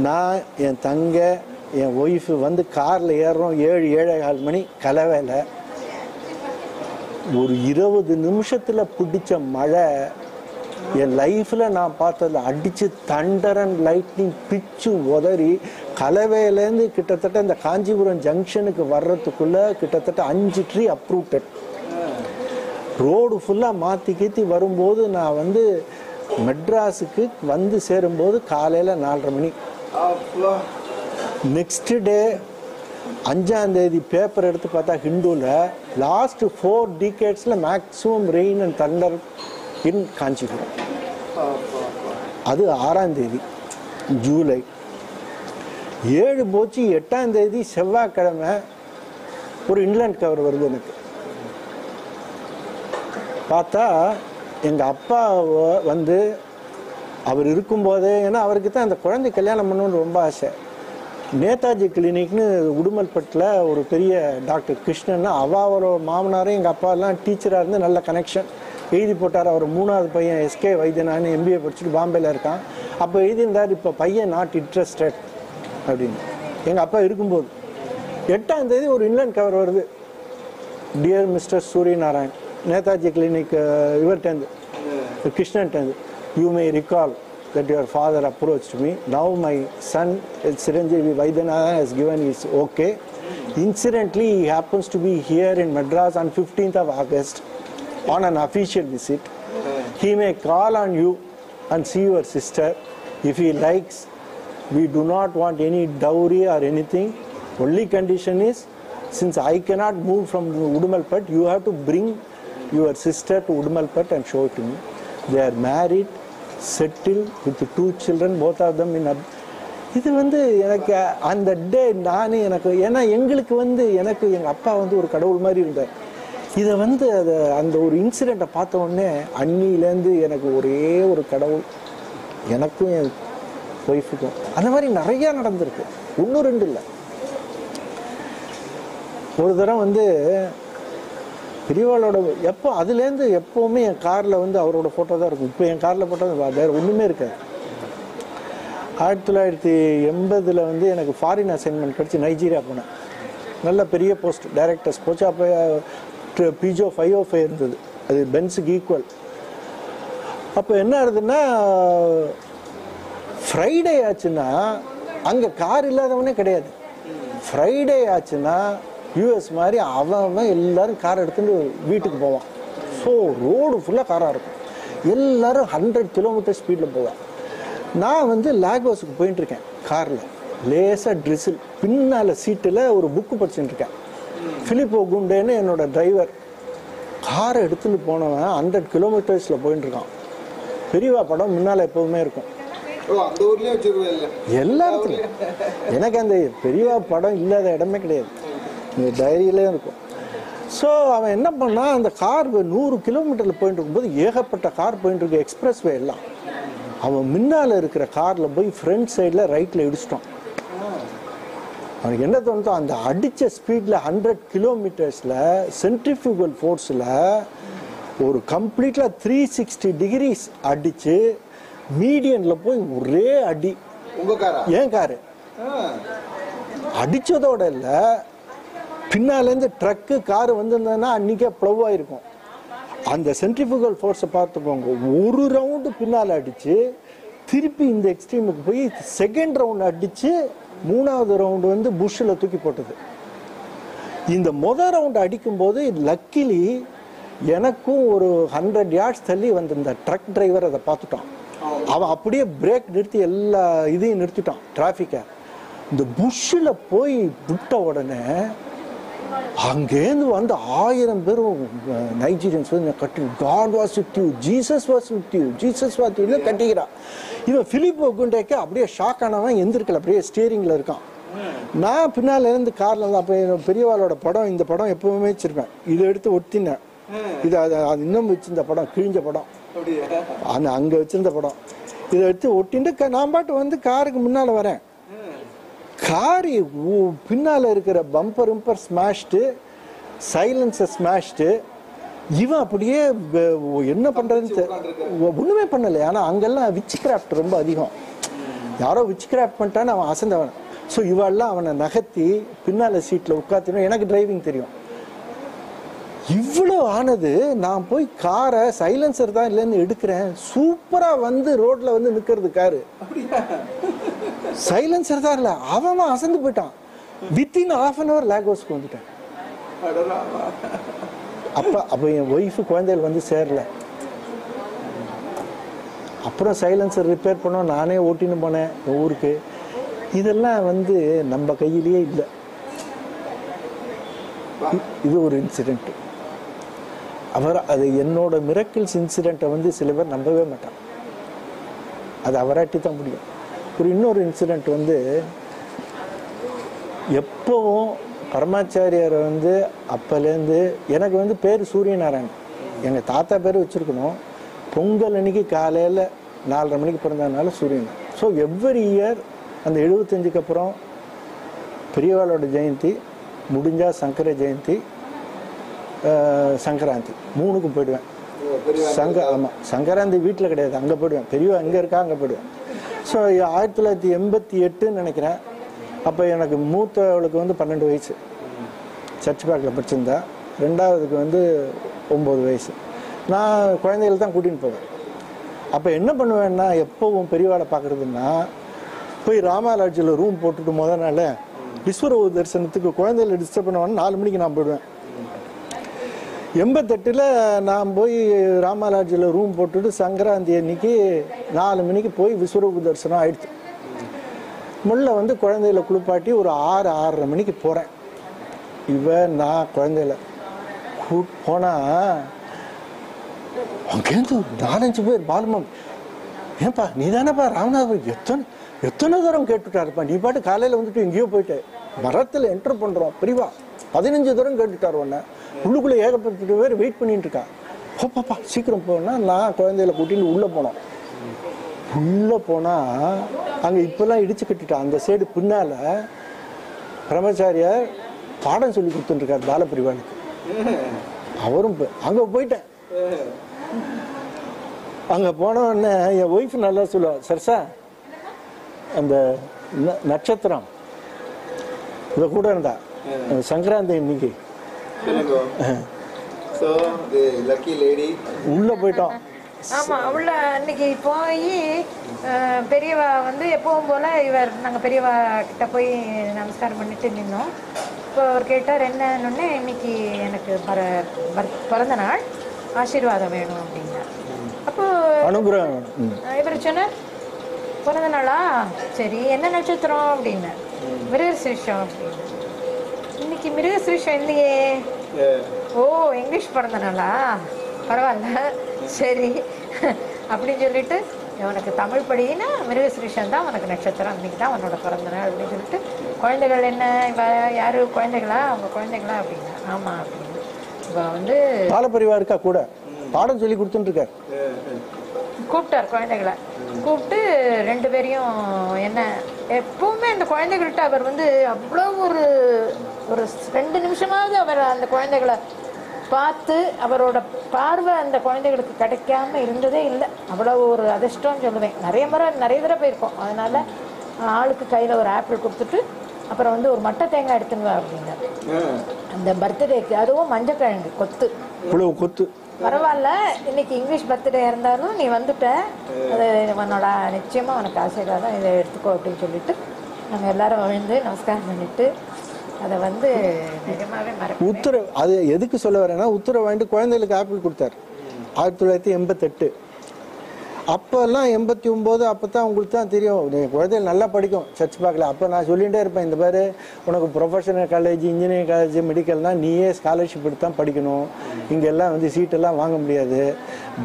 நான் என் தங்க என் ஒய்ஃபு வந்து காரில் ஏறுறோம். 7-7:15 மணி கலவையில். ஒரு 20 நிமிஷத்தில் பிடிச்ச மழை என் லைஃப்பில் நான் பார்த்ததில் அடித்து தண்டர் அண்ட் லைட்னிங் பிச்சு உதறி கலவையிலேருந்து கிட்டத்தட்ட இந்த காஞ்சிபுரம் ஜங்ஷனுக்கு வர்றதுக்குள்ளே கிட்டத்தட்ட 5 ட்ரீ அப்ரூவ்டட். ரோடு ஃபுல்லாக மாற்றி கீத்தி வரும்போது நான் வந்து மெட்ராஸுக்கு வந்து சேரும்போது காலையில் 4:30 மணி. நெக்ஸ்ட் டே 5ஆம் தேதி பேப்பர் எடுத்து பார்த்தா ஹிந்துவில் லாஸ்ட் 4 டிகேட்ஸில் maximum rain and thunder in Kanchipuram. அது 6ஆம் தேதி ஜூலை. 7 போச்சு. 8ஆம் தேதி செவ்வாய்க்கிழமை ஒரு இன்லேண்ட் கவர் வருது எனக்கு. பார்த்தா எங்கள் அப்பா வந்து அவர் இருக்கும்போதே, ஏன்னா அவருக்கு தான் அந்த குழந்தை கல்யாணம் பண்ணணுன்னு ரொம்ப ஆசை. நேதாஜி கிளினிக்னு உடுமல்பட்டில் ஒரு பெரிய டாக்டர் கிருஷ்ணன், அவரோட மாமனாரும் எங்கள் அப்பா எல்லாம் டீச்சராக இருந்து நல்ல கனெக்ஷன். எழுதி போட்டார். அவர் 3வது பையன் எஸ்கே வைத்தியனான்னு MBA படிச்சுட்டு பாம்பேயில் இருக்கான். அப்போ எழுதியிருந்தார், இப்போ பையன் நாட் இன்ட்ரெஸ்டட் அப்படின்னு. எங்கள் அப்பா இருக்கும்போது 8ஆம் தேதி ஒரு இன்லேண்ட் கவர் வருது. Dear mister Suryanarayan, Netaji clinic இவர்கிட்டேருந்து கிருஷ்ணன்ட்டேருந்து, you may recall that your father approached me. Now my son Chiranjeevi Vaidyanathan has given his okay. Incidentally, he happens to be here in Madras on 15th of August on an official visit. He may call on you and see your sister if he likes. We do not want any dowry or anything. Only condition is, since I cannot move from Udumalpet, you have to bring your sister to Udumalpet and show it to me. They are married, settled with 2 children, both of them in. இது வந்து எனக்கு அந்த டே நானே எனக்கு, ஏன்னா எங்களுக்கு வந்து எனக்கு எங்கள் அப்பா வந்து ஒரு கடவுள் மாதிரி இருந்தார். இதை வந்து அதை அந்த ஒரு இன்சிடெண்ட்டை பார்த்த உடனே அன்னிலேருந்து எனக்கு ஒரே ஒரு கடவுள், எனக்கும் என் ஒய்ஃபுக்கும். அந்த மாதிரி நிறையா நடந்திருக்கு, 1-2 இல்லை. ஒரு தரம் வந்து பெரியவாளோட எப்போ அதுலேருந்து எப்போவுமே என் காரில் வந்து அவரோட ஃபோட்டோ தான் இருக்கும். இப்போ என் காரில் ஃபோட்டோ வேறு ஒன்றுமே இருக்காது. 1980 வந்து எனக்கு ஃபாரின் அசைன்மெண்ட் கிடச்சி நைஜீரியா போனேன். நல்ல பெரிய போஸ்ட், டைரக்டர்ஸ் போச்சு. அப்போ பிஜோ 505 இருந்தது, அது பென்ஸுக்கு ஈக்குவல். அப்போ என்ன ஆகுதுன்னா, ஃப்ரைடே ஆச்சுன்னா அங்கே கார் இல்லாதவனே கிடையாது. ஃப்ரைடே ஆச்சுன்னா யூஎஸ் மாதிரி அவன் எல்லாரும் கார் எடுத்துட்டு வீட்டுக்கு போவான். ஸோ ரோடு ஃபுல்லாக காராக இருக்கும். எல்லோரும் 100 கிலோமீட்டர் ஸ்பீடில் போவேன். நான் வந்து லாகோஸுக்கு போயிட்டுருக்கேன் காரில். லேசாக ட்ரிசில். பின்னால் சீட்டில் ஒரு புக்கு படிச்சுட்டு இருக்கேன். ஃபிலிப் ஒகுண்டேன்னு என்னோட டிரைவர். காரை எடுத்துட்டு போனவன் 100 கிலோமீட்டர்ஸில் போயிட்டு இருக்கான். பெரியவா படம் முன்னால் எப்போவுமே இருக்கும் எல்லா இடத்துலையும். எனக்கு அந்த பெரியவா படம் இல்லாத இடமே கிடையாது, டைரியிலே இருக்கும். ஸோ அவன் என்ன பண்ணால், அந்த கார் 100 கிலோமீட்டரில் போயிட்டு இருக்கும்போது ஏகப்பட்ட கார் போயிட்டு இருக்கு, எக்ஸ்பிரஸ் வே எல்லாம். அவன் முன்னால் இருக்கிற காரில் போய் ஃப்ரண்ட் சைடில் ரைட்டில் இடிச்சிட்டான். அவனுக்கு என்ன தோணுதோ, அந்த அடித்த ஸ்பீடில் 100 கிலோமீட்டர்ஸில் சென்ட்ரிஃபியூகல் ஃபோர்ஸில் ஒரு கம்ப்ளீட்டாக 360 டிகிரிஸ் அடித்து மீடியனில் போய் ஒரே அடி. ஏன் காரு அடித்ததோட இல்லை, பின்னாலேருந்து ட்ரக்கு காரு வந்திருந்ததுன்னா அன்றைக்கே ப்ளவாயிருக்கும். அந்த சென்ட்ரிஃபியூகல் ஃபோர்ஸை பார்த்துக்கோங்க. ஒரு ரவுண்டு பின்னால் அடித்து திருப்பி இந்த எக்ஸ்ட்ரீமுக்கு போய் செகண்ட் ரவுண்ட் அடித்து 3வது ரவுண்டு வந்து புஷ்ஷில் தூக்கி போட்டது. இந்த முதல் ரவுண்டு அடிக்கும்போது லக்கிலி எனக்கும் ஒரு 100 yards தள்ளி வந்து இந்த ட்ரக் டிரைவர் அதை பார்த்துட்டான். அவன் அப்படியே பிரேக் நிறுத்தி எல்லா இதையும் நிறுத்திட்டான், டிராஃபிக்கை. இந்த புஷ்ஷில் போய் விட்ட உடனே அங்கேருந்து வந்து 1000 பேரும் நைஜீரியன்ஸ் வந்து கட்டி, God was with you, Jesus was with you, Jesus was with you கட்டிக்கிறான். இவன் பிலிப் ஒகுண்டேக்கு அப்படியே ஷாக் ஆனவன் எந்திருக்கல, அப்படியே ஸ்டியரிங்கில் இருக்கான். நான் பின்னால் இருந்து காரில் இருந்து, அப்போ பெரியவாளோட படம், இந்த படம் எப்பவுமே வச்சிருப்பேன், இதை எடுத்து ஒட்டினேன். இது அது இன்னும் வச்சிருந்த படம், கிழிஞ்ச படம், அந்த அங்கே வச்சிருந்த படம், இதை எடுத்து ஒட்டிட்டு நான் பாட்டு வந்து காருக்கு முன்னால் வரேன். காரி பின்னால் இருக்கிற பம்பர் விம்பர் ஸ்மாஷ்டு, சைலன்ஸை ஸ்மாஷ்டு. இவன் அப்படியே என்ன பண்ணுறதுன்னு ஒன்றுமே பண்ணலை. ஆனால் அங்கெல்லாம் விச் கிராஃப்ட் ரொம்ப அதிகம், யாரோ விச் கிராஃப்ட் பண்ணிட்டான்னு அவன் அசந்தவன். ஸோ இவெல்லாம் அவனை நகர்த்தி பின்னால் சீட்டில் உட்காத்தினோம். எனக்கு டிரைவிங் தெரியும். இவ்வளோ ஆனது, நான் போய் காரை சைலன்சர் தான் இல்லைன்னு எடுக்கிறேன். சூப்பராக வந்து ரோட்டில் வந்து நிற்கிறது காரு, சைலன்சர் தான் இல்லை. அவன் அசந்து போயிட்டான். வித்தின் ½ an hour லேகோஸ்க்கு வந்துட்டேன். அப்போ என் ஒய்ஃபு குழந்தைகள் வந்து சேரல. அப்புறம் சைலன்சர் ரிப்பேர் பண்ணோம், நானே ஓட்டின்னு போனேன் ஊருக்கு. இதெல்லாம் வந்து நம்ம கையிலேயே இல்லை. இது ஒரு இன்சிடென்ட். அது என்னோட மிரக்கிள்ஸ் இன்சிடெண்ட்டை வந்து சில பேர் நம்பவே மாட்டான். அது அவராட்டி தான் முடியும். இன்னொரு இன்சிடெண்ட் வந்து, எப்பவும் பரமாச்சாரியாரை வந்து அப்போலேருந்து எனக்கு வந்து பேர் சூரியநாராயணன், எங்கள் தாத்தா பேர் வச்சுருக்கணும். பொங்கல் அன்னைக்கு காலையில் 4:30 மணிக்கு பிறந்ததுனால சூரியன். ஸோ எவ்ரி இயர் அந்த 75க்கு அப்புறம் பெரியவாளோட ஜெயந்தி முடிஞ்சால் சங்கர ஜெயந்தி, சங்கராந்தி 3க்கும் போயிடுவேன். ஆமாம், சங்கராந்தி வீட்டில் கிடையாது, அங்கே போயிடுவேன். பெரியவா எங்கே இருக்கா அங்கே போயிடுவேன். ஸோ 1988 நினைக்கிறேன். அப்போ எனக்கு மூத்தவளுக்கு வந்து 12 வயசு, சர்ச் பேக்கில் படிச்சிருந்தா. 2வதுக்கு வந்து 9 வயசு. நான் குழந்தைகள் தான் கூட்டின்னு போவேன். அப்போ என்ன பண்ணுவேன்னா, எப்போவும் பெரியவாளை பார்க்குறதுன்னா, போய் ராமாலாட்சியில் ரூம் போட்டுட்டு முதல் நாள் விஸ்வரூப தரிசனத்துக்கு குழந்தைகளை டிஸ்டர்ப் பண்ணுவான்னு 4 மணிக்கு நான் போயிடுவேன். 88 நான் போய் ராமாலாட்சியில் ரூம் போட்டுட்டு சங்கராந்தி அன்னைக்கு 4 மணிக்கு போய் விஸ்வரூப தரிசனம் ஆயிடுச்சு. முள்ள வந்து குழந்தைகளை குளிப்பாட்டி ஒரு 6-6:30 மணிக்கு போகிறேன். நான் குழந்தைகள போனால் அங்கேருந்து 4-5 பேர் பாலுமாம், ஏன்பா நீ தானேப்பா ராமநாதபுரம், எத்தனை தூரம் கேட்டுட்டாருப்பா, நீ பாட்டு காலையில் வந்துட்டு எங்கேயோ போயிட்டு மரத்தில் என்டர் பண்ணுறோம் பெரியவா 15 தூரம் கேட்டுட்டார். உடனே உள்ளுக்குள்ளே ஏகப்பட்டு பேர் வெயிட் பண்ணிட்டு இருக்கா. பாப்பா சீக்கிரம் போனால் நான் குழந்தைகளை கூட்டின்னு உள்ளே போனோம். உள்ளே போனால் அங்கே இப்போல்லாம் இடிச்சு கட்டிட்டான். அந்த சைடு பின்னால் பிரம்மச்சாரியார் பாடம் சொல்லி கொடுத்துட்டுருக்கார் பாலபிரிவாளுக்கு. அவரும் அங்கே போயிட்டேன். அங்கே போனோடனே என் ஒய்ஃப் நல்லா சொல்லுவாள், சர்சா அந்த நட்சத்திரம் இதை கூட இருந்தா சங்கராந்தி இன்னைக்கு உள்ள போயிட்டோம். ஆமா, உள்ள அன்னைக்கு போய் பெரியவா வந்து எப்பவும் போல நாங்கள் பெரியவா கிட்ட போய் நமஸ்காரம் பண்ணிட்டு நின்னோம். இப்போ அவர் கேட்டார் என்னன்னு, இன்னைக்கு எனக்கு பிறந்த நாள், ஆசீர்வாதம் வேணும் அப்படின்னா. அப்போ அனுகிரகம் இவர் சொன்னார், பிறந்த நாளா? சரி, என்ன நட்சத்திரம் அப்படின்னு. மிருகசீரிஷம் அப்படின்னு. இன்னைக்கு மிருகசீரிஷம் இல்லையே. ஓ, இங்கிலீஷ் பிறந்த நாளா? பரவாயில்ல, சரி அப்படின்னு சொல்லிட்டு, உனக்கு தமிழ் படினா மிருகசீரிஷம் தான் உனக்கு நட்சத்திரம், இன்னைக்கு தான் உன்னோட பிறந்த நாள் அப்படின்னு சொல்லிட்டு, குழந்தைகள் என்ன யாரு குழந்தைகளா, அவங்க குழந்தைகளா அப்படின்னா, ஆமாம் அப்படின்னு. இப்போ வந்து பாலப்பரிவாருக்கா கூட பாடம் சொல்லி கொடுத்துட்டு இருக்காரு. கூப்பிட்டார் குழந்தைகளை, கூப்பிட்டு 2 பேரையும் என்ன எப்பவுமே அந்த குழந்தைகள்கிட்ட அவர் வந்து அவ்வளோ ஒரு 2 நிமிஷமாவது அவர் அந்த குழந்தைகளை பார்த்து, அவரோட பார்வை அந்த குழந்தைகளுக்கு கிடைக்காம இருந்ததே இல்லை. அவ்வளோ ஒரு அதிர்ஷ்டம்னு சொல்லுவேன். நிறைய தடவை போயிருக்கோம். அதனால ஆளுக்கு கையில் ஒரு ஆப்பிள் கொடுத்துட்டு, அப்புறம் வந்து ஒரு மட்டை தேங்காய் எடுத்துன்னு வா அப்படின்னாரு அந்த பர்த்டேக்கு. அதுவும் மஞ்சக்கிழங்கு கொத்து. பரவாயில்ல, இன்னைக்கு இங்கிலீஷ் பர்த்டே இருந்தாலும் நீ வந்துட்ட, அது உன்னோட நிச்சயமாக உனக்கு ஆசீர்வாதம், இதை எடுத்துக்கோ அப்படின்னு சொல்லிட்டு நாங்கள் எல்லாரும் விழுந்து நமஸ்காரம் பண்ணிட்டு அதை வந்து நிஜமாவே உத்தரவு. அது எதுக்கு சொல்ல வரேன்னா, உத்தரவு வாங்கிட்டு குழந்தைகளுக்கு ஆப்பிள் கொடுத்தாரு 1988. அப்போல்லாம் 89 அப்போ தான் உங்களுக்கு தான் தெரியும், குழந்தைகள் நல்லா படிக்கும், சர்ச் பார்க்கல. அப்போ நான் சொல்லிகிட்டே இருப்பேன், இந்த பாரு உனக்கு ப்ரொஃபஷனல் காலேஜ், இன்ஜினியரிங் காலேஜ், மெடிக்கல்னால் நீயே ஸ்காலர்ஷிப் எடுத்து தான் படிக்கணும், இங்கெல்லாம் வந்து சீட்டெல்லாம் வாங்க முடியாது.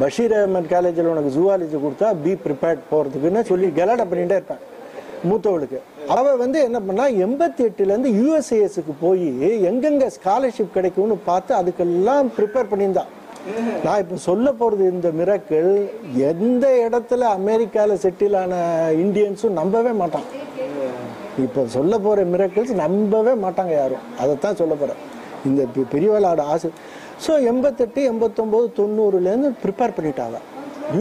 பஷீர் அஹமத் காலேஜில் உனக்கு ஜூவாலஜி கொடுத்தா பி ப்ரிப்பேர்ட் போகிறதுக்குன்னு சொல்லி கலாட்டை பண்ணிகிட்டே இருப்பேன் மூத்தவளுக்கு. அவள் வந்து என்ன பண்ணா, 88லேருந்து யூஎஸ்ஏஎஸ்க்கு போய் எங்கெங்கே ஸ்காலர்ஷிப் கிடைக்கும்னு பார்த்து அதுக்கெல்லாம் ப்ரிப்பேர் பண்ணியிருந்தான். நான் இப்போ சொல்ல போகிறது இந்த மிராக்கிள் எந்த இடத்துல அமெரிக்காவில் செட்டில் ஆன இந்தியன்ஸும் நம்பவே மாட்டான். இப்போ சொல்ல போகிற மிராக்கிள்ஸ் நம்பவே மாட்டாங்க யாரும். அதைத்தான் சொல்ல போகிறேன், இந்த பெரியவளோட ஆசை. ஸோ 88, 89, 90லேருந்து ப்ரிப்பேர் பண்ணிட்டாங்க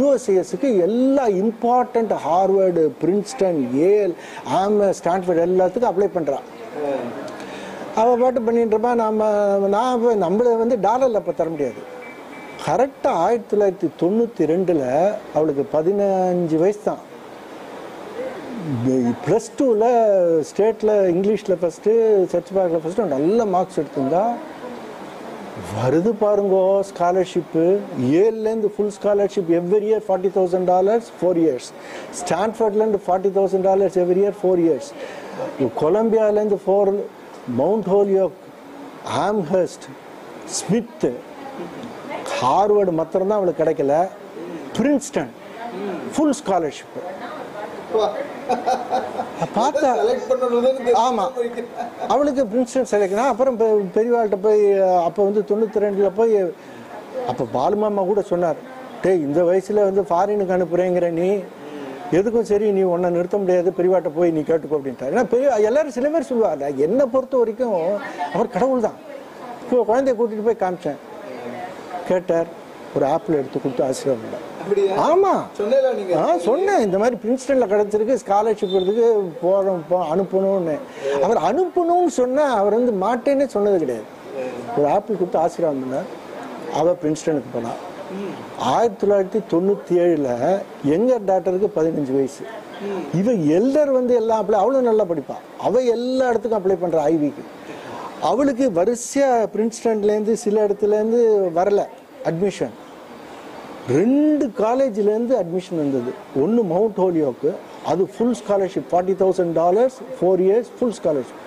யூஎஸ்ஏஎஸ்க்கு. எல்லா இம்பார்ட்டண்ட் ஹார்வர்டு, பிரின்ஸ்டன், ஏல், ஸ்டான்ஃபோர்ட் எல்லாத்துக்கும் அப்ளை பண்ணுறான். அவள் பாட்டு பண்ணிட்டு இருப்பா. நம்மளை வந்து டாலரில் அப்போ தர முடியாது. கரெக்டாக 1992 அவளுக்கு 15 வயசு தான். +2 ஸ்டேட்டில் இங்கிலீஷில் ஃபஸ்ட்டு, சர்ச் பேக்கில் ஃபஸ்ட்டு நல்ல மார்க்ஸ் எடுத்திருந்தா. வருது பாருங்கோ ஸ்காலர்ஷிப்பு. ஏலேருந்து full scholarship every year $40,000 4 years. ஸ்டான்ஃபோர்ட்லேருந்து $40,000 எவ்ரி இயர் 4 years. கொலம்பியாலேருந்து 4, Mount Holyoke, Amherst, Smith, Harvard மாத்திரம்தான் அவளுக்கு கிடைக்கல. பிரின்ஸ்டன் ஃபுல் ஸ்காலர்ஷிப் பார்த்தா. ஆமாம், அவளுக்கு பிரின்ஸ்டன் செலக்ட். அப்புறம் பெரியவாள்கிட்ட போய் அப்போ வந்து 92 போய், அப்போ பாலுமாமா கூட சொன்னார், டேய் இந்த வயசில் வந்து ஃபாரினுக்கு அனுப்புகிறேங்கிற நீ எதுக்கும் சரி, நீ உன்னை நிறுத்த முடியாது, பெரியவாட்ட போய் நீ கேட்டுக்கோ அப்படின்ட்டார். ஏன்னா எல்லாரும் சில பேர் சொல்லுவார், என்னை பொறுத்த வரைக்கும் அவர் கடவுள் தான். குழந்தைய கூட்டிகிட்டு போய் காமிச்சேன், கேட்டார், ஒரு ஆப்பிள் எடுத்து கொடுத்து ஆசீர்வாதம். ஆமாம் சொன்னேன், இந்த மாதிரி பிரின்ஸ்டனில் கிடச்சிருக்கு, ஸ்காலர்ஷிப் எடுத்துக்கு அனுப்பணும்னு. அவர் அனுப்பணும்னு சொன்னால் அவர் வந்து மாட்டேன்னே சொன்னது கிடையாது. ஒரு ஆப்பிள் கொடுத்து ஆசீர்வாதம் பண்ணார். அவள் பிரின்ஸ்டனுக்கு போனாள். 1997 எங்கள் டாக்டருக்கு 15 வயசு. இவன் எல்லர் வந்து எல்லாம் அப்ளை, அவளும் நல்லா படிப்பாள். அவள் எல்லா இடத்துக்கும் அப்ளை பண்ணுற ஐவிக்கு. அவளுக்கு வரிசையாக பிரின்ஸ்டன்லேருந்து சில இடத்துலேருந்து வரலை அட்மிஷன். 2 காலேஜ்லேருந்து அட்மிஷன் வந்தது. ஒன்று மவுண்ட் ஹோலியோக்கு, அது full scholarship $40,000 4 years full scholarship.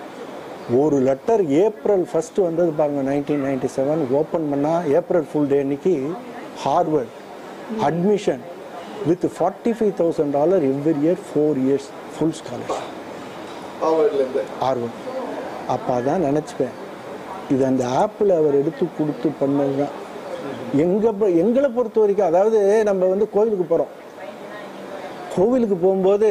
ஒரு லெட்டர் April 1 வந்தது பாருங்க 1997. ஓப்பன் பண்ணால் ஏப்ரல் ஃபுல் டே அன்னைக்கு Harvard admission with $45,000 every year 4 years full scholarship Harvard. அப்போ தான் நினச்சிப்பேன், இது அந்த ஆப்பிள் அவர் எடுத்து கொடுத்து பண்ணது தான். எங்களை பொறுத்த வரைக்கும், அதாவது நம்ம வந்து கோவிலுக்கு போகிறோம், கோவிலுக்கு போகும்போது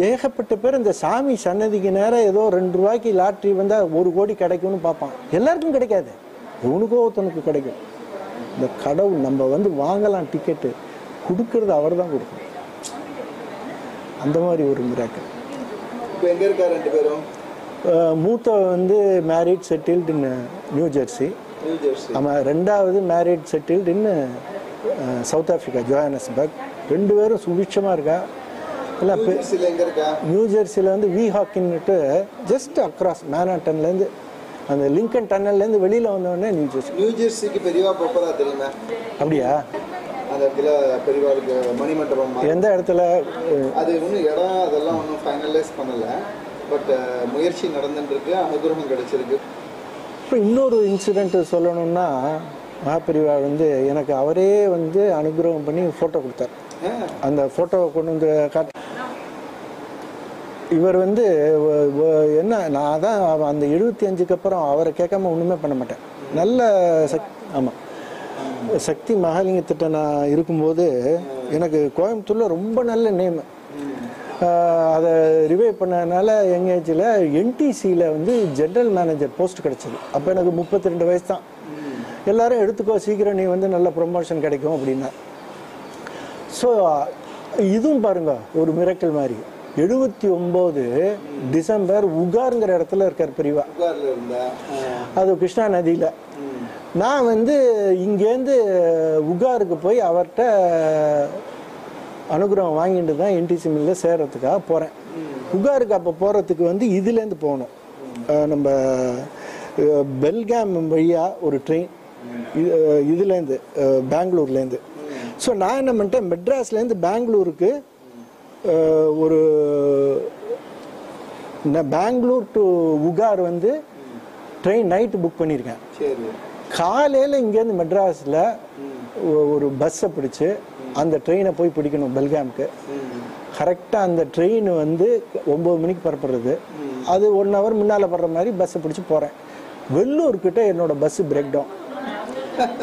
ஏகப்பட்ட பேர் இந்த சாமி சன்னதிக்கு நேரம் ஏதோ 2 ரூபாய்க்கு லாட்ரி வந்தால் 1 கோடி கிடைக்கும்னு பார்ப்பான். எல்லாருக்கும் கிடைக்காது, உனக்கோ ஒருத்தனுக்கு கிடைக்கும். இந்த கடவுள் நம்ம வந்து வாங்கலாம் டிக்கெட்டு, கொடுக்கறது அவர் தான் கொடுக்கணும். அந்த மாதிரி ஒரு மிராக்கிள். இப்போ எங்கே இருக்கா 2 பேரும்? மூத்த வந்து married settled in new Jersey. ஆமாம், 2வது married settled in South Africa, Johannesburg. 2 பேரும் சுபிட்சமாக இருக்கா. எல்லாம் நியூ ஜெர்சியில் வந்து வீஹாக்கின்னுட்டு ஜஸ்ட் அக்ராஸ் மேன்ஹாட்டன்லேருந்து அந்த லிங்கன் டன்னல்லேருந்து வெளியில் வந்தோடனே நியூ ஜெர்சி. நியூ ஜெர்சிக்கு பெரியவா போகிறதா தெரியுமா? அப்படியா? அந்த இடத்துல பெரியவாளுக்கு மணிமண்டபம் எந்த இடத்துல அது ஒன்றும் இடம் அதெல்லாம் ஒன்றும் ஃபைனலைஸ் பண்ணலை. பட் முயற்சி நடந்துட்டுருக்கு, அனுகிரகம் கிடைச்சிருக்கு. இப்போ இன்னொரு இன்சிடென்ட் சொல்லணும்னா மகாபெரிவா வந்து எனக்கு அவரே வந்து அனுகிரகம் பண்ணி ஃபோட்டோ கொடுத்தார். அந்த ஃபோட்டோவை கொண்டு வந்து காட்டு. இவர் வந்து என்ன, நான் தான் அந்த 75க்கு அப்புறம் அவரை கேட்காம ஒன்றுமே பண்ண மாட்டேன். நல்ல ஆமாம், சக்தி மகாலிங்கத்திட்ட நான் இருக்கும்போது எனக்கு கோயம்புத்தூரில் ரொம்ப நல்ல நேம். அதை ரிவைவ் பண்ணதுனால எங்கள் ஏஜில் என்டிசியில் வந்து ஜென்ரல் மேனேஜர் போஸ்ட் கிடச்சிது. அப்போ எனக்கு 32 வயசு தான். எல்லாரும் எடுத்துக்கோ சீக்கிரம், நீ வந்து நல்ல ப்ரொமோஷன் கிடைக்கும் அப்படின்னா. ஸோ இதுவும் பாருங்க ஒரு மிரக்கல் மாதிரி. 79 டிசம்பர் உகாருங்கிற இடத்துல இருக்கார் பெரியவா. அது கிருஷ்ணா நதியில். நான் வந்து இங்கேருந்து உகாருக்கு போய் அவர்கிட்ட அனுகிரகம் வாங்கிட்டு தான் என்டிசி மில்லில் சேர்றதுக்காக போகிறேன். உகாருக்கு அப்போ போகிறதுக்கு வந்து இதுலேருந்து போகணும், நம்ம பெல்காம் வழியாக ஒரு ட்ரெயின், இதுலேருந்து பெங்களூர்லேருந்து. ஸோ நான் என்ன பண்ணிட்டேன், மெட்ராஸ்லேருந்து பெங்களூருக்கு ஒரு பெங்களூர் டு உகார் வந்து ட்ரெயின் நைட்டு புக் பண்ணியிருக்கேன். காலையில் இங்கேருந்து மெட்ராஸில் ஒரு பஸ்ஸை பிடிச்சி அந்த ட்ரெயினை போய் பிடிக்கணும் பெல்காமுக்கு. கரெக்டாக அந்த ட்ரெயின் வந்து 9 மணிக்கு புறப்படுறது. அது 1 ஹவர் முன்னால் படுற மாதிரி பஸ்ஸை பிடிச்சி போகிறேன். வெள்ளூர்கிட்ட என்னோட பஸ்ஸு பிரேக் டவுன்.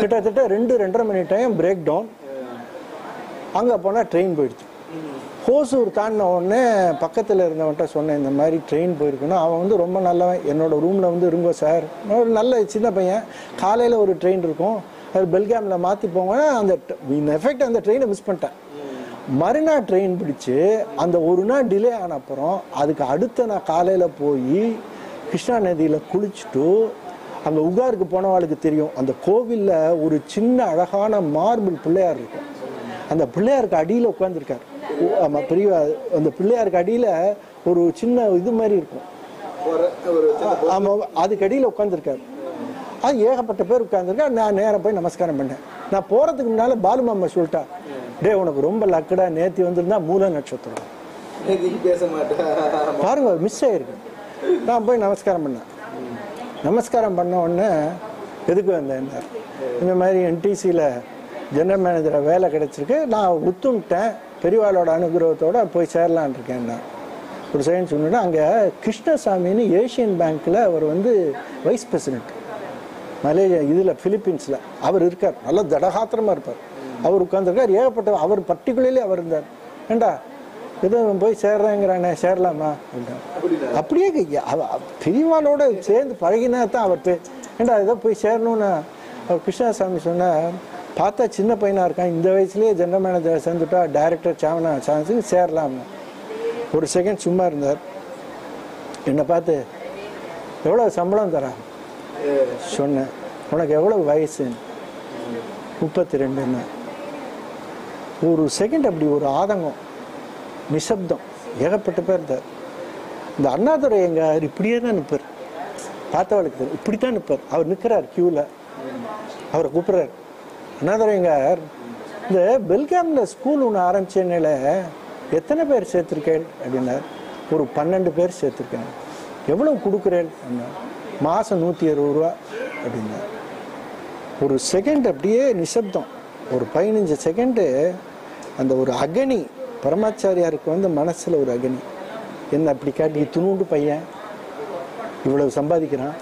கிட்டத்தட்ட 2-2.5 மணி டைம் பிரேக் டவுன். அங்கே போனால் ட்ரெயின் போயிடுச்சு. ஹோசூர் தாண்டின உடனே பக்கத்தில் இருந்தவன்ட்ட சொன்னேன், இந்த மாதிரி ட்ரெயின் போயிருக்கணும். அவன் வந்து ரொம்ப நல்லவன். என்னோட ரூமில் வந்து இருங்கோ சார், ஒரு நல்ல சின்ன பையன். காலையில் ஒரு ட்ரெயின் இருக்கும், அது பெல்காமில் மாற்றி போங்க. அந்த எஃபெக்ட் அந்த ட்ரெயினை மிஸ் பண்ணிட்டேன். மறுநாள் ட்ரெயின் பிடிச்சி அந்த ஒரு நாள் டிலே ஆன அப்புறம் அதுக்கு அடுத்த நான் காலையில் போய் கிருஷ்ணா நதியில் குளிச்சுட்டு அங்கே உகாருக்கு போனவாளுக்கு தெரியும், அந்த கோவிலில் ஒரு சின்ன அழகான மார்பிள் பிள்ளையார் இருக்கும். அந்த பிள்ளையாருக்கு அடியில் உட்காந்துருக்கார். ஆமாம், பெரிய அந்த பிள்ளையாருக்கு அடியில் ஒரு சின்ன இது மாதிரி இருக்கும். ஆமாம், அதுக்கு அடியில் உட்காந்துருக்காரு. அது ஏகப்பட்ட பேர் உட்காந்துருக்கா. நான் நேரம் போய் நமஸ்காரம் பண்ணேன். நான் போகிறதுக்கு முன்னால் பாலுமாமா சொல்லிட்டா, டே உனக்கு ரொம்ப லக்கடா, நேத்தி வந்திருந்தா மூல நட்சத்திரம் பேச மாட்டேன் பாருங்க, மிஸ் ஆயிருக்கு. நான் போய் நமஸ்காரம் பண்ணேன். நமஸ்காரம் பண்ண உடனே எதுக்கு வந்தேன், இந்த மாதிரி என்டிசியில் ஜெனரல் மேனேஜராக வேலை கிடைச்சிருக்கு, நான் ஒத்துங்கிட்டேன், பெரியவாளோட அனுகிரகத்தோடு போய் சேரலான் இருக்கேன். நான் ஒரு செகண்ட் சொன்னா, அங்கே கிருஷ்ணசாமின்னு ஏஷியன் பேங்க்கில் அவர் வந்து வைஸ் பிரசிடென்ட், மலேசியா இதில் பிலிப்பீன்ஸில் அவர் இருக்கார். நல்லா தடகாத்திரமாக இருப்பார். அவர் உட்காந்துருக்கார். ஏகப்பட்ட அவர் பர்டிகுலர்லி அவர் இருந்தார். ஏண்டா எதுவும் போய் சேர்றேங்கிறானே, சேரலாமா அப்படின்னா. அப்படியே பெரியவாளோட சேர்ந்து பழகினா தான் அவர் ஏண்டா ஏதோ போய் சேரணும்னு அவர் கிருஷ்ணசாமி சொன்னார். பார்த்தா சின்ன பையனாக இருக்கான், இந்த வயசுலேயே ஜெனரல் மேனேஜர் சேர்ந்துட்டா டைரக்டர் சான்ஸுக்கு சேரலாம்னு. ஒரு செகண்ட் சும்மா இருந்தார். என்னை பார்த்து எவ்வளோ சம்பளம் தரா சொன்னேன். உனக்கு எவ்வளோ வயசு? 32. ஒரு செகண்ட் அப்படி ஒரு ஆதங்கம், நிசப்தம். ஏகப்பட்ட பேர் இருந்தார். இந்த அண்ணாதுரை எங்கார் இப்படியே தான் நிற்பார். பார்த்தவளுக்கு தெரியும், இப்படி தான் நிற்பார். அவர் நிற்கிறார் கியூவில். அவரை கூப்பிட்றாரு, அண்ணாதுரைங்கார் இந்த பெல்காமில் ஸ்கூல் ஒன்று ஆரம்பிச்சேன்னில எத்தனை பேர் சேர்த்துருக்கேன் அப்படின்னார். ஒரு 12 பேர் சேர்த்துருக்கேன். எவ்வளோ கொடுக்குறேன் அப்படின்னா, மாதம் 160 ரூபா அப்படின்னார். ஒரு செகண்ட் அப்படியே நிசப்தம். ஒரு 15 செகண்டு அந்த ஒரு அகனி, பரமாச்சாரியாருக்கு வந்து மனசில் ஒரு அகனி. என்ன அப்படி காட்டி, துணுண்டு பையன் இவ்வளவு சம்பாதிக்கிறான்,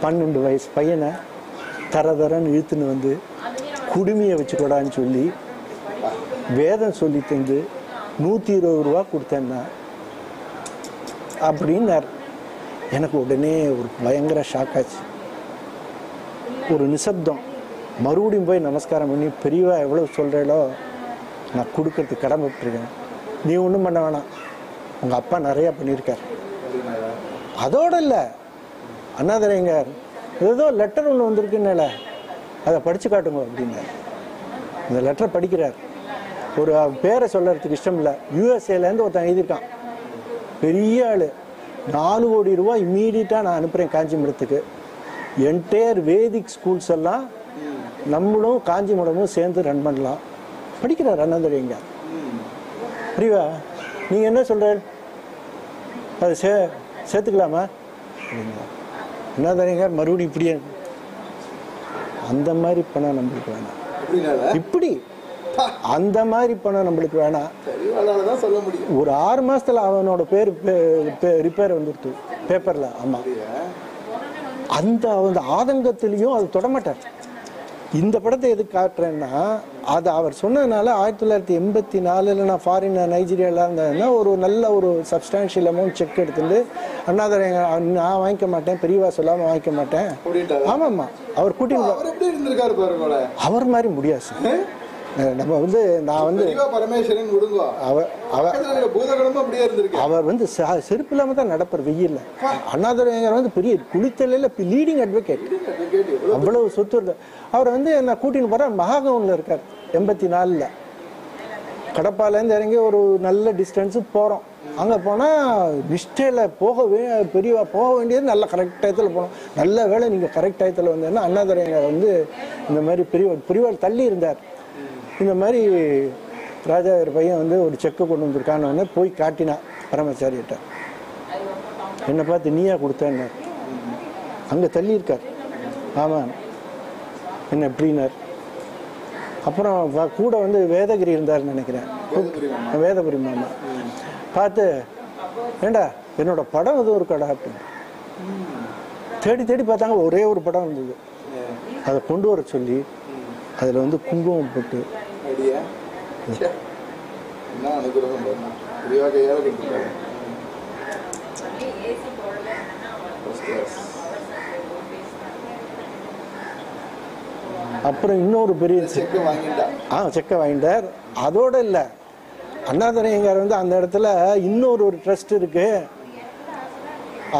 12 வயசு பையனை தரன்னு இழுத்துன்னு வந்து குடுமையை வச்சுக்கூடான்னு சொல்லி வேதம் சொல்லி தந்து 120 ரூபா கொடுத்தேன்னா அப்படின்னார். எனக்கு உடனே ஒரு பயங்கர ஷாக் ஆச்சு. ஒரு நிசப்தம். மறுபடியும் போய் நமஸ்காரம் பண்ணி, பெரியவா எவ்வளோ சொல்கிறேளோ நான் கொடுக்கறதுக்கு கடமைப்பட்டிருக்கேன், நீ ஒன்றும் பண்ண வேணாம், உங்கள் அப்பா நிறையா பண்ணியிருக்கார். அதோடு இல்லை, அண்ணாதுரைங்கார் ஏதோ லெட்டர் ஒன்று வந்திருக்குன்னால அதை படித்து காட்டுங்க அப்படின்னார். இந்த லெட்டரை படிக்கிறார். ஒரு பேரை சொல்கிறதுக்கு இஷ்டம் இல்லை. யூஎஸ்ஏலேருந்து ஒருத்தன் எழுதியிருக்கான், பெரிய ஆள், 4 கோடி ரூபா இம்மீடியட்டாக நான் அனுப்புகிறேன் காஞ்சிபுரத்துக்கு. என்டையர் வேதிக் ஸ்கூல்ஸ் எல்லாம் நம்மளும் காஞ்சிபுரமும் சேர்ந்து ரன் பண்ணலாம். படிக்கிறார் அண்ணாதுரை ஐயங்கார். புரியுவா? நீங்கள் என்ன சொல்கிற? அது சேர்த்துக்கலாமா? அண்ணாதுரை ஐயங்கார் மறுபடியும் இப்படியே அந்த மாதிரி பணம் நம்மளுக்கு வேணாம். இப்படி அந்த மாதிரி பணம் நம்மளுக்கு வேணாம். ஒரு 6 மாசத்துல அவனோட பேர் ரிப்பேர் வந்துடுது பேப்பர்ல. ஆமா, அந்த ஆதங்கத்திலையும் அது தொடமாட்டார். இந்த படத்தை எதுக்கு காட்டுறேன்னா, அது அவர் சொன்னதுனால 1984 நான் ஃபாரின் நைஜீரியாவில் இருந்தேன்னா ஒரு நல்ல ஒரு சப்ஸ்டான்ஷியல் அமௌண்ட் செக் எடுத்துட்டு அண்ணாதுரை நான் வாங்கிக்க மாட்டேன், பெரியவா சொல்லாமல் வாங்கிக்க மாட்டேன். ஆமாம்மா, அவர் கூட்டிட்டு அவர் மாதிரி முடியாது சார். நம்ம நான் அவர் செருப்பு இல்லாம தான் நடப்பார் வெயில்ல. அண்ணாதுரை ஐயங்கார் பெரிய குளித்தலையில லீடிங் அட்வொகேட், அவ்வளவு சொத்து இருந்த அவர் என்ன கூட்டின்னு போற மகாகவுன்ல இருக்கார். 84 கடப்பால இருந்து இறங்கி ஒரு நல்ல டிஸ்டன்ஸ் போறோம். அங்க போனா நிஷ்டையில பெரியவா போக வேண்டியது நல்ல கரெக்ட் டயத்துல போனோம். நல்ல வேலை நீங்க கரெக்ட் டயத்துல வந்தேன்னா அண்ணாதுரை ஐயங்கார் இந்த மாதிரி பெரியவாள் தள்ளி இருந்தார். இந்த மாதிரி ராஜா பையன் ஒரு செக்கை கொண்டு வந்திருக்கான்னு போய் காட்டினான் பரமாச்சாரியிட்ட. என்னை பார்த்து நீயா கொடுத்தேன்னார். அங்கே தள்ளி இருக்கார். ஆமாம், என்ன எப்படின்னார். அப்புறம் கூட வேதகிரி இருந்தார்னு நினைக்கிறேன், வேதபுரி மாமா பார்த்து, ஏண்டா என்னோட படம் எதுவும் இருக்காடா அப்படின்னு தேடி தேடி பார்த்தாங்க. ஒரே ஒரு படம் இருந்தது, அதை கொண்டு வர சொல்லி அதில் குங்குமம் போட்டு அப்புறம் இன்னொரு பெரிய செக்கை வாங்கிட்டார். அதோட இல்லை, அண்ணாதுரை ஐயங்கார் அந்த இடத்துல இன்னொரு ட்ரஸ்ட் இருக்கு,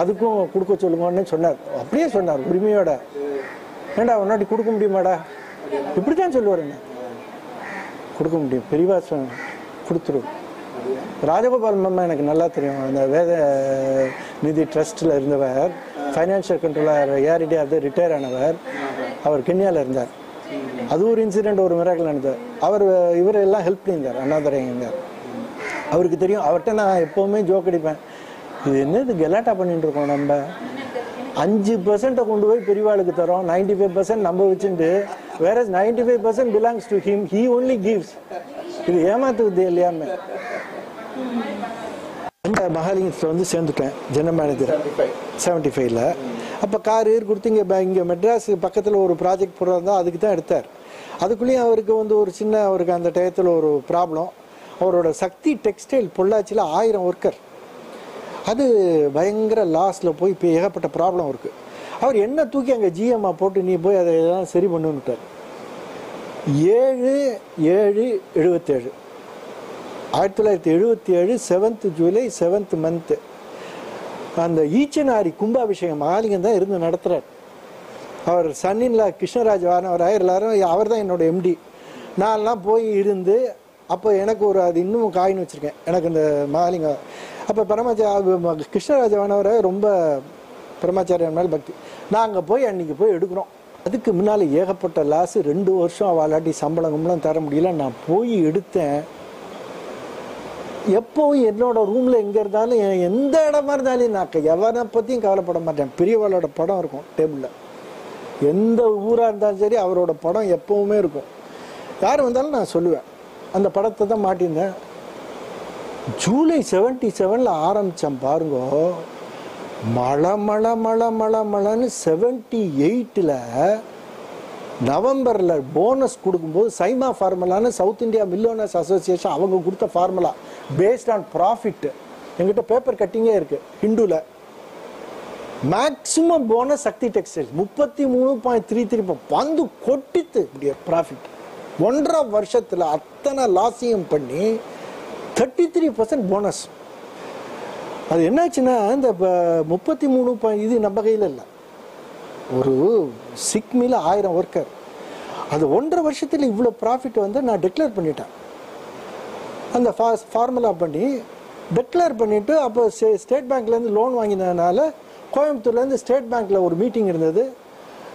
அதுக்கும் கொடுக்க சொல்லுங்கன்னு சொன்னார். அப்படியே சொன்னார் உரிமையோட. ஏண்டா உன்னாட்டி கொடுக்க முடியுமாடா? இப்படித்தான் சொல்லுவார். என்ன கொடுக்க முடியும், பெரியவா கொடுத்துரும். ராஜகோபால் மாமா எனக்கு நல்லா தெரியும். அந்த வேத நிதி ட்ரஸ்ட்ல இருந்தவர், ஃபைனான்சியல் கண்ட்ரோலர் ஏஆர்டி ரிட்டையர் ஆனவர். அவர் கென்யாவில் இருந்தார். அது ஒரு இன்சிடென்ட், ஒரு மிராக்கிள் நடந்தது. இவரெல்லாம் ஹெல்ப் பண்ணியிருந்தார் அண்ணாதுரை ஐயங்கார். அவருக்கு தெரியும். அவர்கிட்ட நான் எப்போவுமே ஜோக் அடிப்பேன், இது என்னது கெலாட்டா பண்ணிட்டு இருக்கோம், நம்ம 5% கொண்டு போய் பெரியவாளுக்கு தரோம், 95% நம்ம வச்சுட்டு, வேற 95% belongs to him, he only gives. இது ஏமாத்துவது இல்லையாமே. இந்த மகாலிங்கத்தில் சேர்ந்துட்டேன் ஜெனரல் மேனேஜர் 75ல். அப்போ கார் கொடுத்து இங்கே மெட்ராஸ் பக்கத்தில் ஒரு ப்ராஜெக்ட் போடுறதா அதுக்கு தான் எடுத்தார். அதுக்குள்ளேயும் அவருக்கு ஒரு சின்ன அவருக்கு அந்த டயத்தில் ஒரு ப்ராப்ளம். அவரோட சக்தி டெக்ஸ்டைல் பொள்ளாச்சியில் 1000 ஒர்க்கர், அது பயங்கர லாஸில் போய் இப்போ ஏகப்பட்ட ப்ராப்ளம் இருக்குது. அவர் என்ன தூக்கி அங்கே ஜிஎம்மா போட்டு நீ போய் அதை எல்லாம் சரி பண்ணுட்டார். 7/7/77 1977 7th ஜூலை 7th மந்த்து அந்த ஈச்சனாரி கும்பாபிஷேகம் மகாலிங்கம் தான் இருந்து நடத்துகிறார். அவர் சன்னின்ல கிருஷ்ணராஜ் வானவராயர் எல்லாரும், அவர் தான் என்னோட எம்டி. நான்லாம் போய் இருந்து அப்போ எனக்கு அது இன்னும் காயின் வச்சுருக்கேன் எனக்கு இந்த மகாலிங்கம். அப்போ கிருஷ்ணராஜவானவரை ரொம்ப பரமாச்சாரியன் மேல் பக்தி. நாங்கள் போய் அன்றைக்கி போய் எடுக்கிறோம். அதுக்கு முன்னால் ஏகப்பட்ட லாஸு, 2 வருஷம் அவளாட்டி சம்பளம் தர முடியல. நான் போய் எடுத்தேன். எப்போவும் என்னோட ரூமில் எங்கே இருந்தாலும் எந்த இடமா இருந்தாலும் நான் எவனை பற்றியும் கவலைப்பட மாட்டேன். பெரியவாளோட படம் இருக்கும் டேபிளில். எந்த ஊராக இருந்தாலும் சரி அவரோட படம் எப்போவுமே இருக்கும். யார் வந்தாலும் நான் சொல்லுவேன். அந்த படத்தை தான் மாட்டியிருந்தேன். ஜூலை 77 ஆரம்பித்தேன் பாருங்க. மழைன்னு 78 நவம்பரில் போனஸ் கொடுக்கும்போது சைமா ஃபார்முலான்னு South India mill owners association அவங்க கொடுத்த ஃபார்முலா பேஸ்ட் ஆன் ப்ராஃபிட். எங்கிட்ட பேப்பர் கட்டிங்கே இருக்குது ஹிந்துவில். மேக்சிமம் போனஸ் சக்தி டெக்ஸ்டைல்ஸ் 33.33 வந்து கொட்டித்து ப்ராஃபிட். 1.5 வருஷத்தில் அத்தனை லாஸையும் பண்ணி 33% போனஸ். அது என்னாச்சுன்னா இந்த 33 இது நம்ம கையில் இல்லை. ஒரு சிக்மில் 1000 ஒர்க்கர். அது 1.5 வருஷத்தில் இவ்வளோ ப்ராஃபிட் நான் டிக்ளேர் பண்ணிட்டேன். அந்த ஃபார்முலா பண்ணி டிக்ளேர் பண்ணிவிட்டு அப்போ ஸ்டேட் பேங்க்லேருந்து லோன் வாங்கினதுனால கோயம்புத்தூர்லேருந்து ஸ்டேட் பேங்க்கில் ஒரு மீட்டிங் இருந்தது.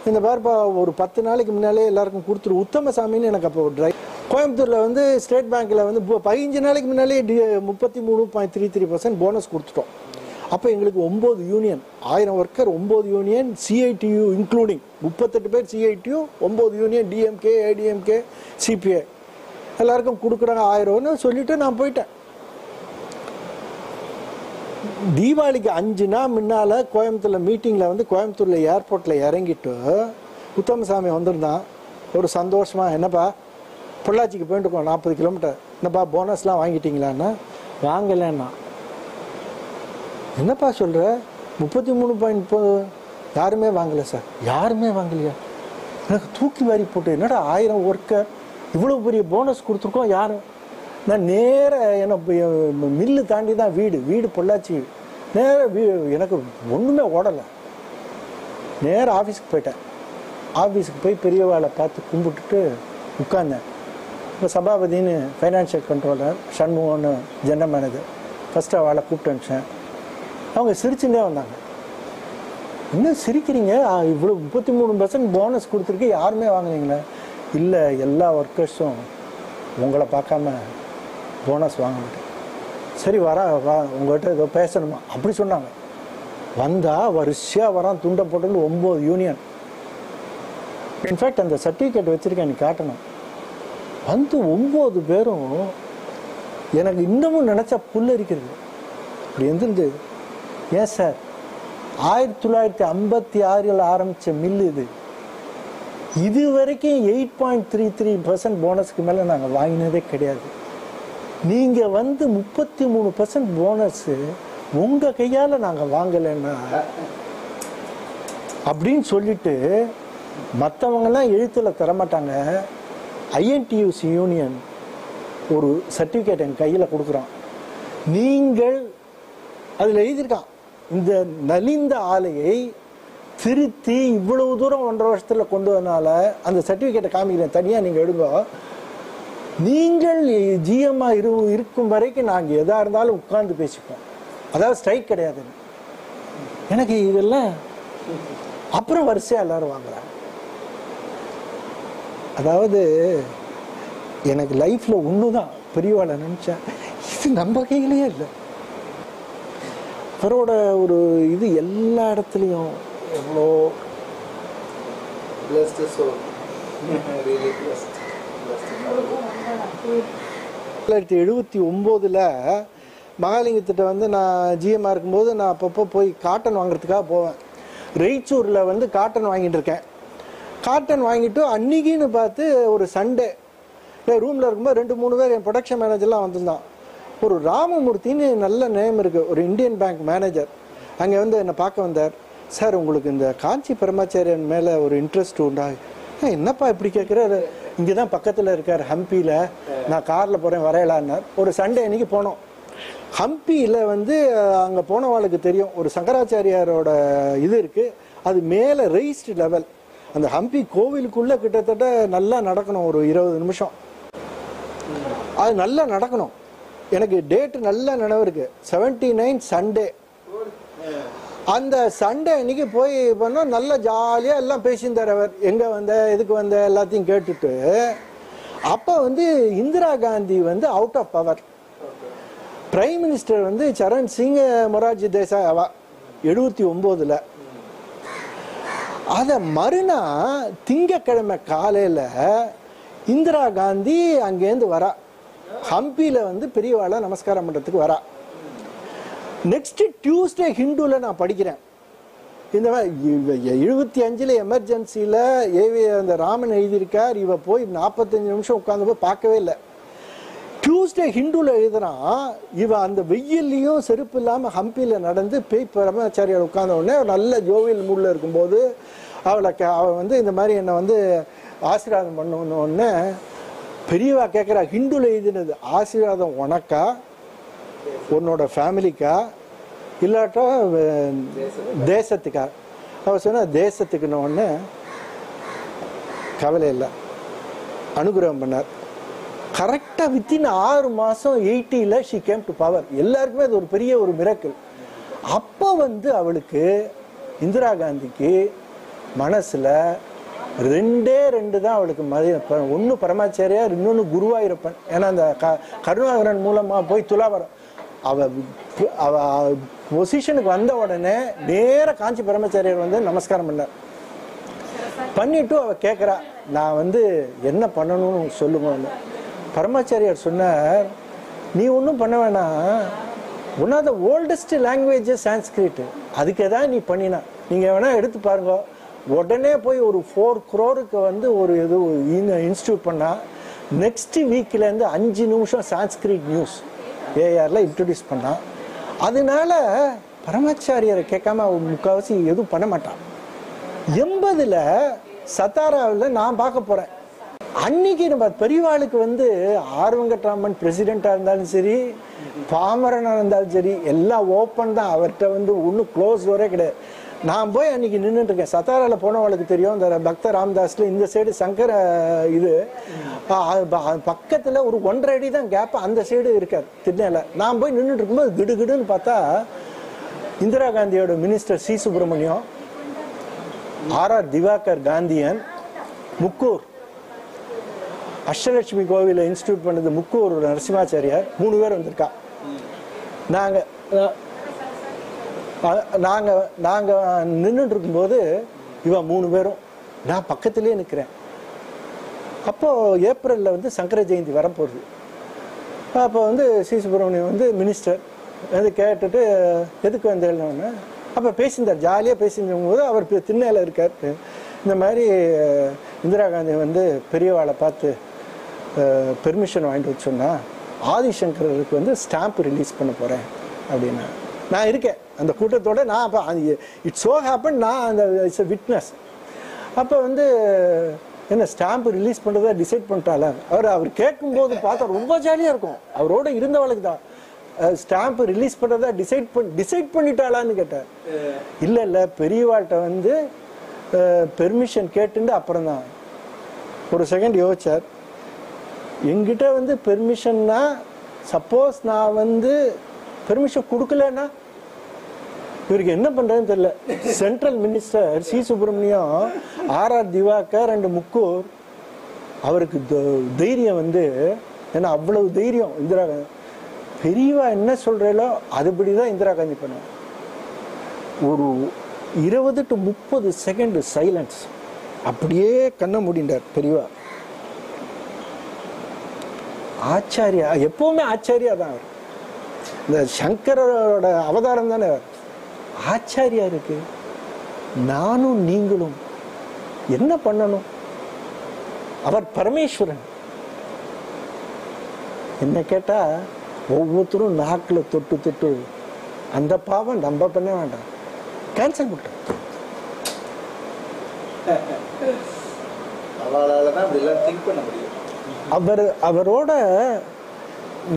இந்த பார்ப்பா ஒரு 10 நாளைக்கு முன்னாலே எல்லாருக்கும் கொடுத்துரு உத்தமசாமின்னு எனக்கு அப்போ ட்ரை. கோயம்புத்தூரில் வந்து ஸ்டேட் பேங்க்கில் வந்து 15 நாளைக்கு முன்னாலே 33.33% போனஸ் கொடுத்துட்டோம். அப்போ எங்களுக்கு 9 union, 1000 worker, 9 union, CITU including 38 பேர் CITU, 9 union, DMK, ADMK, CBI எல்லாருக்கும் கொடுக்குறாங்க 1000 சொல்லிட்டு நான் போயிட்டேன். தீபாவளிக்கு 5 நாள் முன்னால் கோயம்புத்தூரில் மீட்டிங்கில் வந்து கோயம்புத்தூரில் ஏர்போர்ட்டில் இறங்கிட்டு உத்தமசாமி வந்திருந்தான். ஒரு சந்தோஷமாக, என்னப்பா பொள்ளாச்சிக்கு போயிட்டு இருக்கோம் 40 கிலோமீட்டர், என்னப்பா போனஸ்லாம் வாங்கிட்டீங்களான்னா வாங்கலைன்னா. என்னப்பா சொல்கிற 33.30 யாருமே வாங்கலை சார். யாருமே வாங்கலையா? எனக்கு தூக்கி வாரி போட்டு, என்னடா 1000 ஒர்க்கர் இவ்வளோ பெரிய போனஸ் கொடுத்துருக்கோம் யாரும். நான் நேர எனக்கு மில்லு தாண்டி தான் வீடு பொள்ளாச்சி. நேர எனக்கு ஒன்றுமே ஓடலை. நேர ஆஃபீஸுக்கு போயிட்டேன். ஆஃபீஸுக்கு போய் பெரியவாளை பார்த்து கும்பிட்டுட்டு உட்கார்ந்தேன். இப்போ சபாபதினு ஃபைனான்ஷியல் கண்ட்ரோலர், சண்முகன்னு ஜெனரல் மேனேஜர், ஃபஸ்ட்டு அவளை கூப்பிட்டு அனுப்பிச்சேன். அவங்க சிரிச்சுட்டே வந்தாங்க. என்ன சிரிக்கிறீங்க, இவ்வளோ 33% போனஸ் கொடுத்துருக்கு, யாருமே வாங்குறீங்களே? இல்லை, எல்லா ஒர்க்கர்ஸும் உங்களை பார்க்காம போனஸ் வாங்க மாட்டேன். சரி வா உங்கள்கிட்ட ஏதோ பேசணுமா அப்படி சொன்னாங்க. வந்தால் வரிசையாக வரான், துண்டை போட்டு 9 யூனியன். இன்ஃபேக்ட் அந்த சர்டிஃபிகேட் வச்சுருக்கேன், நீ காட்டணும். வந்து 9 பேரும் எனக்கு இன்னமும் நினச்சா புல்லரிக்கிறது. அப்படி எந்திருந்து, ஏன் சார் 1956 ஆரம்பித்த மில்லு இது வரைக்கும் 8.33% போனஸ்க்கு மேலே நாங்கள் வாங்கினதே கிடையாது. நீங்கள் வந்து 33% போனஸு உங்கள் கையால் நாங்கள் வாங்கலைன்னா அப்படின்னு சொல்லிட்டு மற்றவங்கெல்லாம் எழுத்தில் தரமாட்டாங்க. ஐஎன்டியூசி யூனியன் ஒரு சர்டிஃபிகேட் என் கையில் கொடுக்குறான். நீங்கள் அதில் எழுதியிருக்கான், இந்த நலிந்த ஆலையை திருத்தி இவ்வளவு தூரம் 1.5 வருஷத்தில் கொண்டு வந்தனால அந்த சர்டிஃபிகேட்டை காமிக்கிறேன், தனியாக நீங்கள் எடுங்க. நீங்கள் ஜிஎம்மாக இருக்கும் வரைக்கும் நாங்கள் எதாக இருந்தாலும் உட்கார்ந்து பேசிப்போம், அதாவது ஸ்ட்ரைக் கிடையாது. எனக்கு இதெல்லாம் அப்புறம் வரிசையாக எல்லாரும் வாங்குறாங்க. அதாவது எனக்கு லைஃப்பில் ஒன்று தான் பெரியவாளை நினச்சேன், இது நம்ம கையிலேயே இல்லை. அவரோட ஒரு இது எல்லா இடத்துலையும் எவ்வளோ 1979 மகாலிங்கத்திட்ட வந்து நான் ஜிஎம்ஆர் இருக்கும்போது நான் அப்பப்போ போய் காட்டன் வாங்குறதுக்காக போவேன். ரெய்ச்சூரில் வந்து காட்டன் வாங்கிட்டு இருக்கேன். காட்டன் வாங்கிட்டு அன்னைக்குன்னு பார்த்து ஒரு சண்டே ரூமில் இருக்கும்போது 2-3 பேர் என் ப்ரொடக்ஷன் மேனேஜர்லாம் வந்திருந்தான். ஒரு ராமமூர்த்தின்னு நல்ல நேம் இருக்குது, ஒரு இந்தியன் பேங்க் மேனேஜர். அங்கே வந்து என்னை பார்க்க வந்தார். சார் உங்களுக்கு இந்த காஞ்சி பரமாச்சாரியன் மேலே ஒரு இன்ட்ரெஸ்ட் உண்டா? என்னப்பா இப்படி கேட்குறாரு, இங்கே தான் பக்கத்தில் இருக்கார் ஹம்பியில், நான் காரில் போகிறேன் வரையலான்னார். ஒரு சண்டே அன்றைக்கி போனோம். ஹம்பியில் வந்து அங்கே போனவாளுக்கு தெரியும், ஒரு சங்கராச்சாரியாரோட இது இருக்குது, அது மேலே ரெய்ஸ்டு லெவல். அந்த ஹம்பி கோவிலுக்குள்ளே கிட்டத்தட்ட நல்லா நடக்கணும், ஒரு 20 நிமிஷம் அது நல்லா நடக்கணும். எனக்கு டேட்டு நல்லா நினைவு இருக்கு, 79 சண்டே. அந்த சண்டே அன்னைக்கு போய் பண்ணோம், நல்லா ஜாலியாக எல்லாம் பேசியிருந்தார் அவர். எங்கே வந்த, எதுக்கு வந்த, எல்லாத்தையும் கேட்டுட்டு. அப்போ வந்து இந்திரா காந்தி வந்து out of power. Prime minister வந்து சரண் சிங் மொரார்ஜி தேசாய் அவா 79. அதை மறுநாள் திங்கக்கிழமை காலையில் இந்திரா காந்தி அங்கேருந்து வரா, ஹம்பியில் வந்து பெரியவாளை நமஸ்காரம் பண்ணுறதுக்கு வரா. நெக்ஸ்ட் டியூஸ்டே ஹிந்துவில் நான் படிக்கிறேன். இந்த மாதிரி 75 எமர்ஜென்சியில் அந்த ராமன் எழுதியிருக்கார். இவ போய் 45 நிமிஷம் உட்காந்து போய் பார்க்கவே இல்லை. டியூஸ்டே ஹிந்துவில் எழுதுறான். இவ அந்த வெயில்லையும் செருப்பு இல்லாமல் ஹம்பியில் நடந்து பேய் பரமாச்சாரியார் உட்கார்ந்த உடனே நல்ல ஜோவியல் மூடில் இருக்கும்போது அவள் வந்து இந்த மாதிரி என்னை வந்து ஆசீர்வாதம் பண்ணோன்னே பெரியவா கேட்குறா, ஹிந்துவில் எழுதினது ஆசீர்வாதம் உனக்கா, உன்னோட ஃபேமிலிக்கா, இல்லாட்டா தேசத்துக்கா? அவள் சொன்ன தேசத்துக்குன்னு ஒன்று. கவலை இல்லை, அனுகிரகம் பண்ணார். கரெக்டாக வித்தின் 6 மாதம் 80 ஷி கேம் டு பவர். எல்லாருக்குமே அது ஒரு பெரிய ஒரு மிராக்கிள். அப்போ வந்து அவளுக்கு இந்திரா காந்திக்கு மனசில் ரெண்டே ரெண்டு தான் அவளுக்கு ஒன்று பரமாச்சாரியார், இன்னொன்று குருவாயூரப்பன். ஏன்னா அந்த கருணாகரன் மூலமாக போய் துலாவரம் அவ பொசிஷனுக்கு வந்த உடனே நேர காஞ்சி பரமாச்சாரியார் வந்து நமஸ்காரம் பண்ணார். பண்ணிட்டு அவ கேட்குறா, நான் வந்து என்ன பண்ணணும்னு சொல்லுங்க. பரமாச்சாரியார் சொன்னார், நீ ஒன்றும் பண்ண வேணாம், one of the oldest languages Sanskrit, அதுக்கு எதாவது நீ பண்ணினா நீங்கள் வேணால் எடுத்து பாருங்க. உடனே போய் ஒரு 4 crore வந்து ஒரு இது இன்ஸ்டியூட் பண்ணால் நெக்ஸ்ட் வீக்லேருந்து 5 நிமிஷம் சான்ஸ்கிரிட் நியூஸ் ஏஆரில் இன்ட்ரடியூஸ் பண்ணான். அதனால பரமாச்சாரியரை கேட்காம முக்கால்வாசி எதுவும் பண்ண மாட்டான். 80ல் சத்தாராவில் நான் பார்க்க போகிறேன். அன்னைக்கு நம்ம பெரியவாளுக்கு வந்து ஆர் வெங்கட்ராமன் பிரசிடெண்ட்டாக இருந்தாலும் சரி, பாமரனாக இருந்தாலும் சரி, எல்லாம் ஓப்பன் தான். அவர்கிட்ட வந்து ஒன்றும் க்ளோஸ் டோரே கிடையாது. நான் போய் அன்னைக்கு நின்றுட்டு இருக்கேன். சத்தாராவில் போனவளுக்கு தெரியும், இந்த பக்த ராமதாஸ்ல இந்த சைடு சங்கர இது பக்கத்தில் ஒரு 1.5 அடி தான் கேப், அந்த சைடு இருக்காது திருநெல்லை. நான் போய் நின்றுட்டு இருக்கும்போது கிடுகிடுன்னு பார்த்தா இந்திரா காந்தியோட minister C Subramaniam, R Diwakar Gandhian, Mukkur Ashtalakshmi கோவில இன்ஸ்டியூட் பண்ணது முக்கூர் நரசிம்மாச்சாரியார், 3 பேர் வந்திருக்கா. நாங்கள் நின்றுட்டு இருக்கும்போது இவன் 3 பேரும், நான் பக்கத்திலே நிற்கிறேன். அப்போது ஏப்ரலில் வந்து சங்கர ஜெயந்தி வரப்போகுது. அப்போ வந்து சி சுப்பிரமணியம் வந்து மினிஸ்டர் வந்து கேட்டுட்டு எதுக்கு வந்தேன்னு அப்போ பேசியிருந்தார், ஜாலியாக பேசியிருக்கும் போது அவர் திண்ணையில் இருக்கார். இந்த மாதிரி இந்திரா காந்தி வந்து பெரியவாளை பார்த்து பெர்மிஷன் வாங்கிட்டு வச்சு சொன்னா ஆதிசங்கருக்கு வந்து ஸ்டாம்ப் ரிலீஸ் பண்ண போகிறேன் அப்படின்னா. நான் இருக்கேன் அந்த கூட்டத்தோட. நான் அப்போ இட்ஸ் ஸோ ஹேப்பன், நான் அந்த இட்ஸ் எ விட்னஸ். அப்போ வந்து என்ன ஸ்டாம்ப் ரிலீஸ் பண்ணுறதா டிசைட் பண்ணிட்டால அவர் கேட்கும்போது பார்த்தா ரொம்ப ஜாலியாக இருக்கும். அவரோட இருந்தவளுக்கு தான் ஸ்டாம்ப் ரிலீஸ் பண்ணுறதா டிசைட் பண்ணிட்டாளான்னு கேட்டார். இல்லை பெரியவாள்கிட்ட வந்து பெர்மிஷன் கேட்டுண்டு அப்புறம் தான். ஒரு செகண்ட் யோசிச்சார். என்கிட்ட வந்து பெர்மிஷன்னா சப்போஸ் நான் வந்து பெர்மிஷன் கொடுக்கலன்னா இவருக்கு என்ன பண்றதுன்னு தெரியல. Central minister C Subramaniam, R Diwakar and Mukkur, அவருக்கு தைரியம் வந்து ஏன்னா அவ்வளவு தைரியம். இந்திரா காந்தி பெரியவா என்ன சொல்றீங்களோ அதுபடிதான் இந்திரா காந்தி பண்ண. ஒரு 20 to 30 செகண்ட் சைலன்ஸ், அப்படியே கண்ண மூடிண்டார் பெரியவா. ஆச்சாரியா எப்பவுமே ஆச்சாரியா தான் அவர். இந்த சங்கரோட அவதாரம் தானே அவர். ஆச்சாரியா இருக்கு. நானும் நீங்களும் என்ன பண்ணணும்? அவர் பரமேஸ்வரன். என்ன கேட்டா ஒவ்வொருத்தரும் நாக்கில் தொட்டு அந்த பாவம் நம்ம பண்ண வேண்டாம், கேன்சல் பண்ணிட்டோம். அவரோட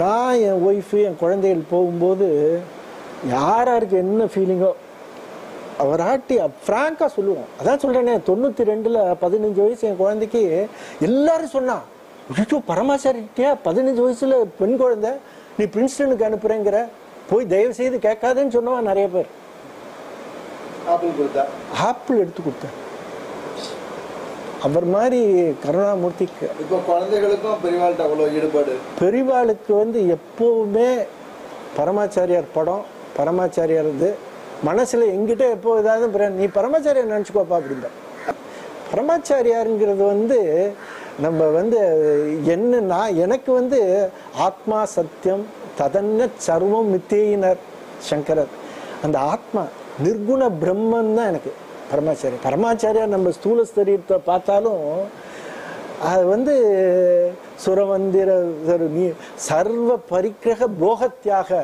நான் என் ஒய்ஃபு என் குழந்தைகள் போகும்போது யாருக்கு என்ன ஃபீலிங்கோ அவராட்டி ஃப்ராங்காக சொல்லுவோம். அதான் சொல்கிறேனே, 92ல் 15 வயசு என் குழந்தைக்கு எல்லாரும் சொன்னான், ஐயோ பரமாச்சாரிட்டியா 15 வயசுல பெண் குழந்தை நீ பிரின்ஸ்டனுக்கு அனுப்புறேங்கிற, போய் தயவு செய்து கேட்காதுன்னு சொன்னவன் நிறைய பேர். ஆப்பிள் எடுத்து கொடுத்தேன். அவர் மாதிரி கருணாமூர்த்திக்கு இப்போ குழந்தைகளுக்கும் பெரியவாள்கிட்ட அவ்வளோ ஈடுபாடு. பெரியவாளுக்கு வந்து எப்போவுமே பரமாச்சாரியார் படம், பரமாச்சாரியார் இது மனசில் எங்கிட்ட எப்போ ஏதாவது நீ பரமாச்சாரியார் நினச்சிக்கோப்பா அப்படின்ற. பரமாச்சாரியாருங்கிறது வந்து நம்ம வந்து என்னன்னா, எனக்கு வந்து ஆத்மா சத்தியம் ததன்ன சர்வம் மித்தேயினர் சங்கரர். அந்த ஆத்மா நிர்குண பிரம்மன் தான் எனக்கு பரமாச்சாரியார். பரமாச்சாரியார் நம்ம ஸ்தூல சரீரத்தை பார்த்தாலும் அது வந்து சுரமந்திர சர்வ பரிக்கிரக போகத்தியாக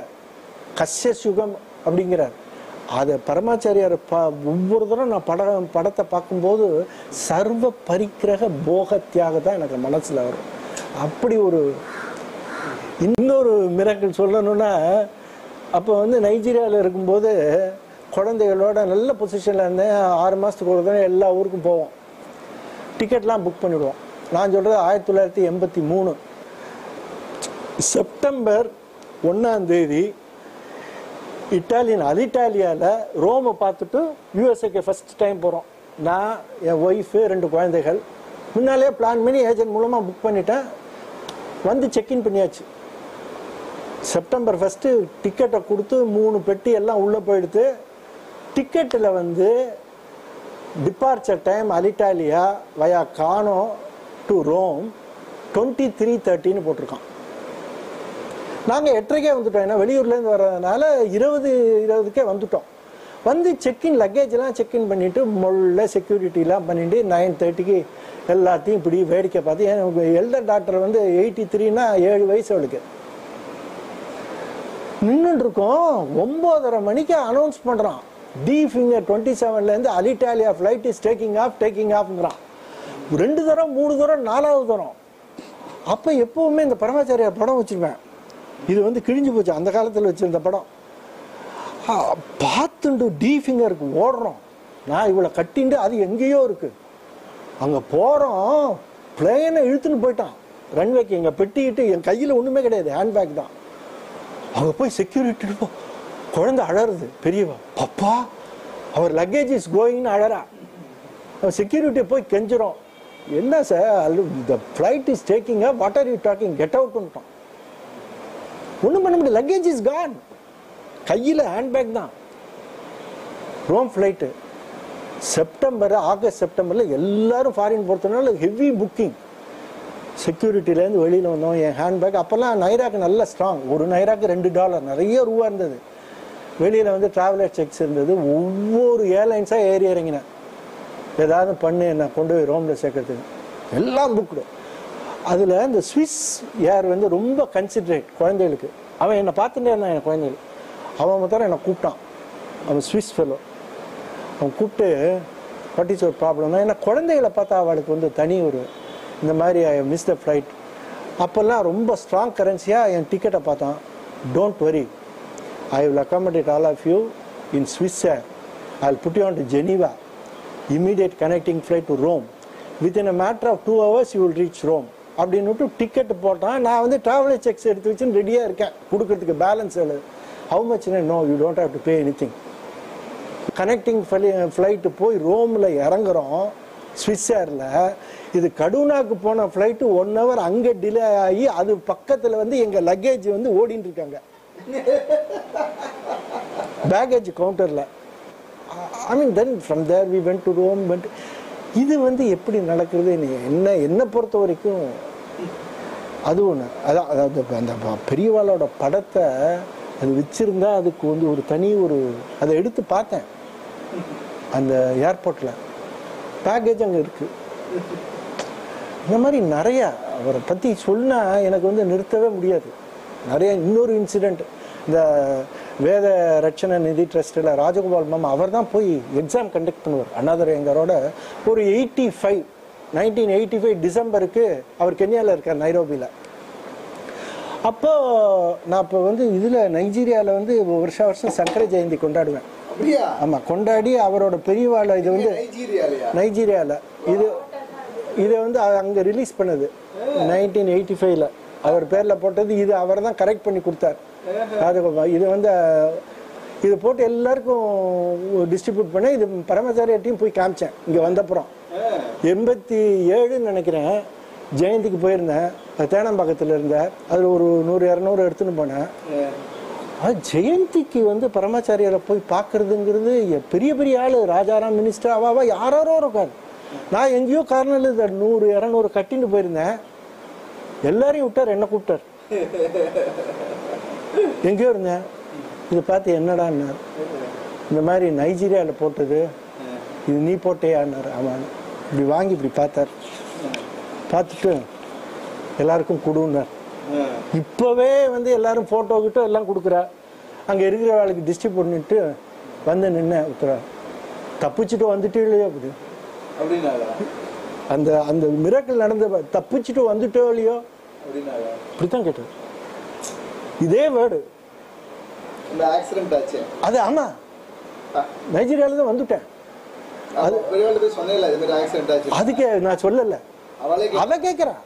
கஷ்ய சுகம் அப்படிங்கிறார். அதை பரமாச்சாரியார் ஒவ்வொரு தரம் நான் படத்தை பார்க்கும்போது சர்வ பரிக்கிரக போகத்தியாக தான் எனக்கு மனசில் வரும். அப்படி ஒரு இன்னொரு மிராக்கிள் சொல்லணும்னா, அப்போ வந்து நைஜீரியாவில் இருக்கும்போது குழந்தைகளோட நல்ல பொசிஷனில் இருந்தேன். 6 மாதத்துக்கு ஒரு தடவை எல்லா ஊருக்கும் போவோம், டிக்கெட்லாம் புக் பண்ணிவிடுவோம். நான் சொல்கிறது 1983 செப்டம்பர் 1 இட்டாலியன் அலிட்டாலியாவில் ரோமை பார்த்துட்டு யூஎஸ்ஏக்கு ஃபஸ்ட் டைம் போகிறோம். நான் என் ஒய்ஃபு 2 குழந்தைகள் முன்னாலே பிளான் பண்ணி ஏஜென்ட் மூலமாக புக் பண்ணிட்டேன். வந்து செக்இன் பண்ணியாச்சு. செப்டம்பர் 1 டிக்கெட்டை கொடுத்து 3 பெட்டி எல்லாம் உள்ளே போயிடுத்து. டிக்கெட்டில் வந்து departure time Alitalia via Kano to Rome 23:30 போட்டிருக்கான். நாங்கள் 8:30 வந்துட்டோம். ஏன்னா வெளியூர்லேருந்து வர்றதுனால 20:20 வந்துட்டோம். வந்து செக்இன் லக்கேஜெலாம் செக்இன் பண்ணிவிட்டு மொல்ல செக்யூரிட்டிலாம் பண்ணிட்டு 9:30 எல்லாத்தையும் இப்படி வேடிக்கை பார்த்து. எனக்கு எல்டர் டாக்டர் வந்து 83னா 7 வயசு அவளுக்கு. நின்றுருக்கோம். 9:30 மணிக்கு அனௌன்ஸ் பண்ணுறான், டி ஃபிங்கர் 27லேருந்து அலிட்டாலியா ஃப்ளைட் இஸ் டேக்கிங் ஆஃப்ங்கிறான். 2 தரம் 3 தரம் 4வது தரம். அப்போ எப்போவுமே இந்த பரமாச்சாரியா படம் வச்சுருவேன். இது வந்து கிழிஞ்சு போச்சு, அந்த காலத்தில் வச்சுருந்த படம். பார்த்துண்டு டி ஃபிங்கருக்கு ஓடுறோம். நான் இவளை கட்டிண்டு அது எங்கேயோ இருக்குது. அங்கே போகிறோம். பிளேனை இழுத்துன்னு போயிட்டான் ரன்வேக்கு. எங்கள் பெட்டிக்கிட்டு என் கையில் ஒன்றுமே கிடையாது, ஹேண்ட்பேக் தான். அங்கே போய் செக்யூரிட்டி குழந்தை அழறது. பெரியவா, பப்பா அவர் லக்கேஜ் இஸ் கோயிங்னு அழறா. செக்யூரிட்டியை போய் கெஞ்சிரும், என்ன sir the flight is taking what are you talking, get out பண்ணிட்டோம். ஒன்றும் பண்ண முடியாது, லக்கேஜ் இஸ் கான். கையில் ஹேண்ட்பேக் தான். ரோம் ஃப்ளைட்டு ஆகஸ்ட் செப்டம்பரில் எல்லாரும் ஃபாரின் போகிறதுனால ஹெவி புக்கிங். செக்யூரிட்டிலேருந்து வெளியில் வந்தோம். என் ஹேண்ட்பேக் அப்போல்லாம் நைராக்கு நல்ல ஸ்ட்ராங். ஒரு நைராக்கு $2 நிறைய ரூபா இருந்தது. வெளியில் வந்து ட்ராவலர் செக்ஸ் இருந்தது. ஒவ்வொரு ஏர்லைன்ஸாக ஏறி இறங்கினேன். ஏதாவது பண்ணு என்ன கொண்டு போய் ரோமில் சேர்க்கறதுக்கு. எல்லாம் புக்குடு. அதில் இந்த ஸ்விஸ் ஏர் வந்து ரொம்ப கன்சிடரேட் குழந்தைகளுக்கு. அவன் என்னை பார்த்துட்டே இருந்தான். என் குழந்தைகள் அவன் மாத்திரம் என்னை கூப்பிட்டான். அவன் ஸ்விஸ் ஃபெலோ. அவன் கூப்பிட்டு வாட் இஸ் ஒரு ப்ராப்ளம். ஏன்னா குழந்தைகளை பார்த்தா அவளுக்கு வந்து தனி ஒரு இந்த மாதிரி ஐ மிஸ் த ஃப்ளைட். அப்போல்லாம் ரொம்ப ஸ்ட்ராங் கரன்சியாக என் டிக்கெட்டை பார்த்தான். Don't worry, I will accommodate all of you in Swiss Air. I will put you on to Geneva, immediate connecting flight to Rome. Within a matter of 2 hours you will reach Rome அப்படின்னு ticket போட்டான். நான் வந்து traveller sex எடுத்து வச்சுன்னு ரெடியாக இருக்கேன் கொடுக்கறதுக்கு. Balance எழுது. ஹவு மச்னா, no you don't have to pay anything. Connecting flight போய் ரோமில் இறங்குறோம் ஸ்விஸ் ஏரில். இது கடூனாக்கு போன ஃப்ளைட்டு 1 hour அங்கே டிலே ஆகி அது பக்கத்தில் வந்து எங்கள் லக்கேஜ் வந்து ஓடின்னு இருக்காங்க பேக்கேஜ் கவுண்டரில். I mean then from there we went to Rome. But இது வந்து எப்படி நடக்கிறது என்னை பொறுத்த வரைக்கும் அது ஒன்று. அதாவது அந்த பெரியவாளோட படத்தை அது வச்சிருந்தா அதுக்கு வந்து ஒரு தனி ஒரு அதை எடுத்து பார்த்தேன். அந்த ஏர்போர்ட்டில் பேக்கேஜ் அங்கே இருக்குது. இந்த மாதிரி நிறையா அவரை பற்றி சொன்னால் எனக்கு வந்து நிறுத்தவே முடியாது. நிறைய இன்னொரு இன்சிடெண்ட், இந்த வேத ரட்சண நிதி ட்ரஸ்ட்டில் ராஜகோபால் மாமா அவர் தான் போய் எக்ஸாம் கண்டக்ட் பண்ணுவார். அண்ணாதுரை எங்கரோட ஒரு 1985 டிசம்பருக்கு அவர் கென்யாவில் இருக்கார், நைரோபியில். அப்போ நான் இப்போ வந்து இதில் நைஜீரியாவில் வந்து வருஷம் சங்கர ஜெயந்தி கொண்டாடுவேன். ஆமாம், கொண்டாடி அவரோட பெரியவாளை இது வந்து நைஜீரியாவில் இதை வந்து அங்கே ரிலீஸ் பண்ணது 1985 அவர் பேரில் போட்டது. இது அவர் தான் கரெக்ட் பண்ணி கொடுத்தார் ராஜகோபால். இது வந்து இது போட்டு எல்லாருக்கும் டிஸ்ட்ரிபியூட் பண்ணேன். இது பரமாச்சாரியாட்டையும் போய் காமிச்சேன் இங்கே வந்தப்புறம். 87 நினைக்கிறேன் ஜெயந்திக்கு போயிருந்தேன். தேனம்பாக்கத்தில் இருந்தேன். அதில் ஒரு 100-200 எடுத்துன்னு போனேன். அது ஜெயந்திக்கு வந்து பரமாச்சாரியாரை போய் பார்க்கறதுங்கிறது பெரிய பெரிய ஆள், ராஜாராம் மினிஸ்டர் அவாவா யாரோ இருக்காரு. நான் எங்கேயோ காரணம் 100-200 கட்டின்னு போயிருந்தேன். எல்லாரையும் விட்டார், என்ன கூப்பிட்டார். எங்கேயோ இருந்தேன். இதை பார்த்து என்னடான்னார். இந்த மாதிரி நைஜீரியாவில் போட்டது, இது நீ போட்டேயான்னார். ஆமாம். இப்படி வாங்கி இப்படி பார்த்தார். பார்த்துட்டு எல்லாருக்கும் கொடுன்னார். இப்போவே வந்து எல்லாரும் ஃபோட்டோ கிட்ட எல்லாம் கொடுக்குறா. அங்கே இருக்கிற ஆளுக்கு டிஸ்ட்ரிபியூட் பண்ணிட்டு வந்து நின்று உத்தரா தப்பிச்சுட்டு வந்துட்டு இல்லையோ அப்படி அந்த அந்த மிராக்கிள் நடந்த தப்பிச்சுட்டு வந்துட்டோ இல்லையோ அப்படித்தான் கேட்டார். இதே வேர்டு அது. ஆமா, நைஜீரியால தான் வந்துட்டேன். அதுக்கு நான் சொல்லல, அவ கேட்கிறா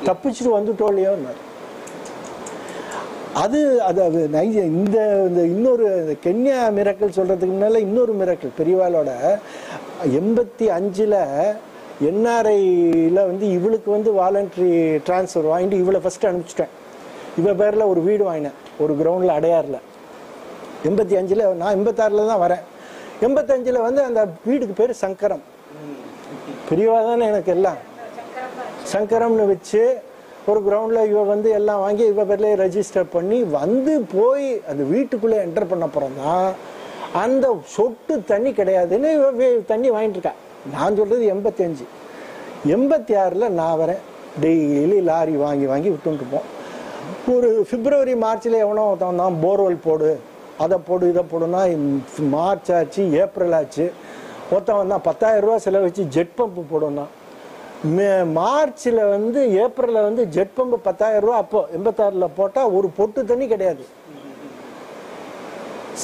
தப்பிச்சுட்டு வந்துட்டோம் இல்லையோ. அது அது அது இந்த இன்னொரு கென்யா மிராக்கிள் சொல்கிறதுக்கு முன்னால் இன்னொரு மிராக்கிள் பெரியவாளோட 85 என்ஆர்ஐயில் வந்து இவளுக்கு வந்து வாலண்டரி ட்ரான்ஸ்ஃபர் வாங்கிட்டு இவளை ஃபஸ்ட்டு அனுப்பிச்சிட்டேன். இவ பேரில் ஒரு வீடு வாங்கினேன் ஒரு கிரவுண்டில் அடையாறில். 85 நான் 86 தான் வரேன். 85 வந்து அந்த வீடுக்கு பேர் சங்கரம். பெரியவா தானே எனக்கு எல்லாம் சங்கரம்னு வச்சு ஒரு கிரவுண்டில் இவ வந்து எல்லாம் வாங்கி இவ பேர்லேயே ரெஜிஸ்டர் பண்ணி வந்து போய் அந்த வீட்டுக்குள்ளே என்டர் பண்ண அப்புறம் தான் அந்த சொட்டு தண்ணி கிடையாதுன்னு தண்ணி வாங்கிட்டு இருக்கா. நான் சொல்கிறது 85. 86 நான் வரேன். டெய்லி லாரி வாங்கி வாங்கி விட்டுருப்போம். ஒரு பிப்ரவரி மார்ச்சில் எவனோ தான் போர்வெல் போடு அதை போடு இதை போடுனா மார்ச் ஆச்சு ஏப்ரல் ஆச்சு. ஒருத்தன் வந்தான் 10,000 ரூபா செலவு வச்சு ஜெட் பம்பு போடும்னா மார்ச்சில் வந்து ஏப்ரலில் வந்து ஜெட் பம்பு 10,000 ரூபா அப்போ 86 போட்டால் ஒரு பொட்டு தண்ணி கிடையாது.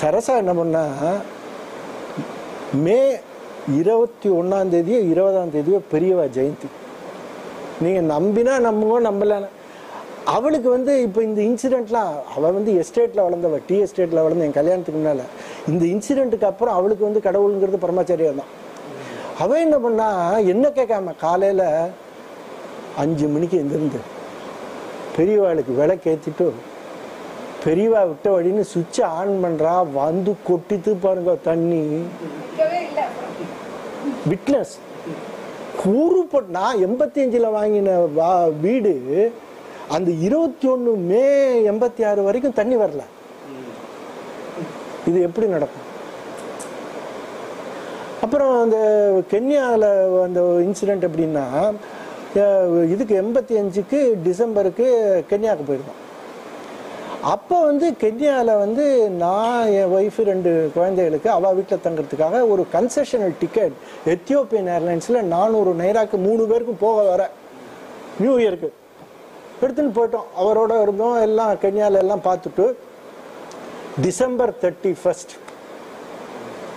சரசா என்ன பண்ணா மே 21 20 பெரியவா ஜெயந்தி. நீங்கள் நம்பினா நம்புங்க நம்பல. அவளுக்கு வந்து இப்போ இந்த இன்சிடென்ட்லாம் அவள் வந்து எஸ்டேட்டில் வளர்ந்தவ டீ எஸ்டேட்டில் வளர்ந்த என் கல்யாணத்துக்கு முன்னால் இந்த இன்சிடென்ட்டுக்கு அப்புறம் அவளுக்கு வந்து கடவுளுங்கிறது பரமாச்சாரியம் தான். அவள் என்ன பண்ணா என்ன கேட்காம காலையில் 5 மணிக்கு எந்திருந்து பெரியவாளுக்கு விளக்கேற்றிட்டு பெரியவா விட்ட வழின்னு சுவிட்சை ஆன் பண்ணுறா. வந்து கொட்டித்து பாருங்க தண்ணி. விட்னஸ் கூறுபட்டு நான் 85 வாங்கின வீடு அந்த 21 மே 86 வரைக்கும் தண்ணி வரல. இது எப்படி நடக்கும்? அப்புறம் அந்த கென்யாவில் அந்த இன்சிடென்ட் எப்படின்னா இதுக்கு 85க்கு டிசம்பருக்கு கென்யாவுக்கு போயிருந்தோம். அப்போ வந்து கென்யாவில் வந்து நான் என் ஒய்ஃபு 2 குழந்தைகளுக்கு அவள் வீட்டில் தங்கிறதுக்காக ஒரு கன்செஷனல் டிக்கெட் எத்தியோப்பியன் ஏர்லைன்ஸில் 400 நைராக்கு 3 பேருக்கும் போக வர நியூ இயருக்கு எடுத்துன்னு போயிட்டோம். அவரோட இருந்தோம் எல்லாம் கென்யாவில் எல்லாம் பார்த்துட்டு டிசம்பர் 31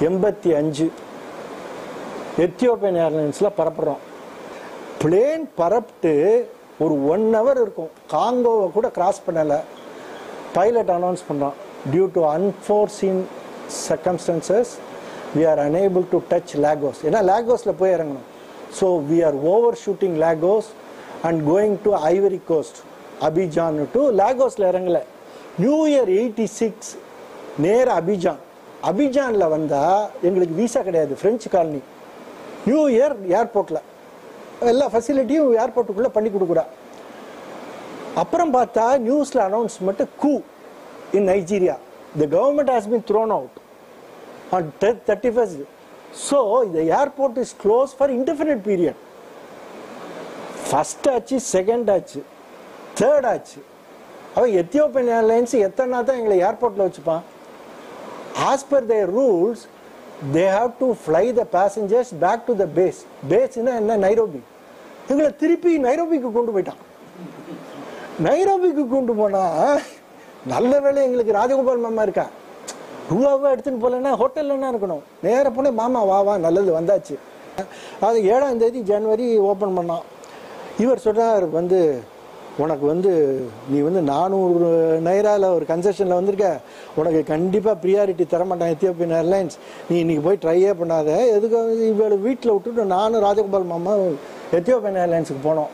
85 எத்தியோப்பியன் ஏர்லைன்ஸில் பரப்புகிறோம். பிளேன் பரப்பிட்டு ஒரு 1 hour இருக்கும். காங்கோவை கூட கிராஸ் பண்ணலை. பைலட் அனௌன்ஸ் பண்ணுறான் due to unforeseen circumstances we are unable to touch Lagos. ஏன்னா லாகோஸில் போய் இறங்கணும். So we are overshooting Lagos and going to Ivory Coast Abidjan to லாகோஸில் இறங்கலை. நியூ இயர் 86 நேர அபிஜான். அபிஜானில் வந்தால் எங்களுக்கு விசா கிடையாது. French colony. நியூ இயர் ஏர்போர்ட்டில் எல்லா ஃபெசிலிட்டியும் ஏர்போர்ட்டுக்குள்ளே பண்ணி கொடுக்குறா. அப்புறம் பார்த்தா நியூஸில் announcement coup in Nigeria. The government has been thrown out on 31st. So the airport is close for indefinite period. First ஆச்சு, செகண்ட் ஆச்சு, தேர்ட் ஆச்சு. அவன் எத்தியோப்பியன் ஏர்லைன்ஸ் எத்தனை நாள் தான் எங்களை ஏர்போர்ட்டில் வச்சுப்பான்? As per their rules they have to fly the passengers back to the base. பேஸ்னா என்ன? நைரோபி. எங்களை திருப்பி நைரோபிக்கு கொண்டு போயிட்டான். நைரோபிக்கு கொண்டு போனா நல்ல வேலை எங்களுக்கு ராஜகோபால் மாமா இருக்கா. ரூபாவை எடுத்துன்னு போலன்னா ஹோட்டல்ல இருக்கணும். நேராக போனே மாமா வா வா நல்லது வந்தாச்சு. அது 7ஆம் தேதி ஜனவரி ஓப்பன் பண்ணான். இவர் சொல்றார் வந்து உனக்கு வந்து நீ வந்து 400 நைராவில் ஒரு கன்செஷனில் வந்திருக்க, உனக்கு கண்டிப்பாக ப்ரியாரிட்டி தரமாட்டான் எத்தியோப்பியன் ஏர்லைன்ஸ். நீ இன்னைக்கு போய் ட்ரையே பண்ணாத. எதுக்கு இவளை வீட்டில் விட்டுட்டு நானும் ராஜகோபால் மாமா எத்தியோப்பியன் ஏர்லைன்ஸுக்கு போனோம்.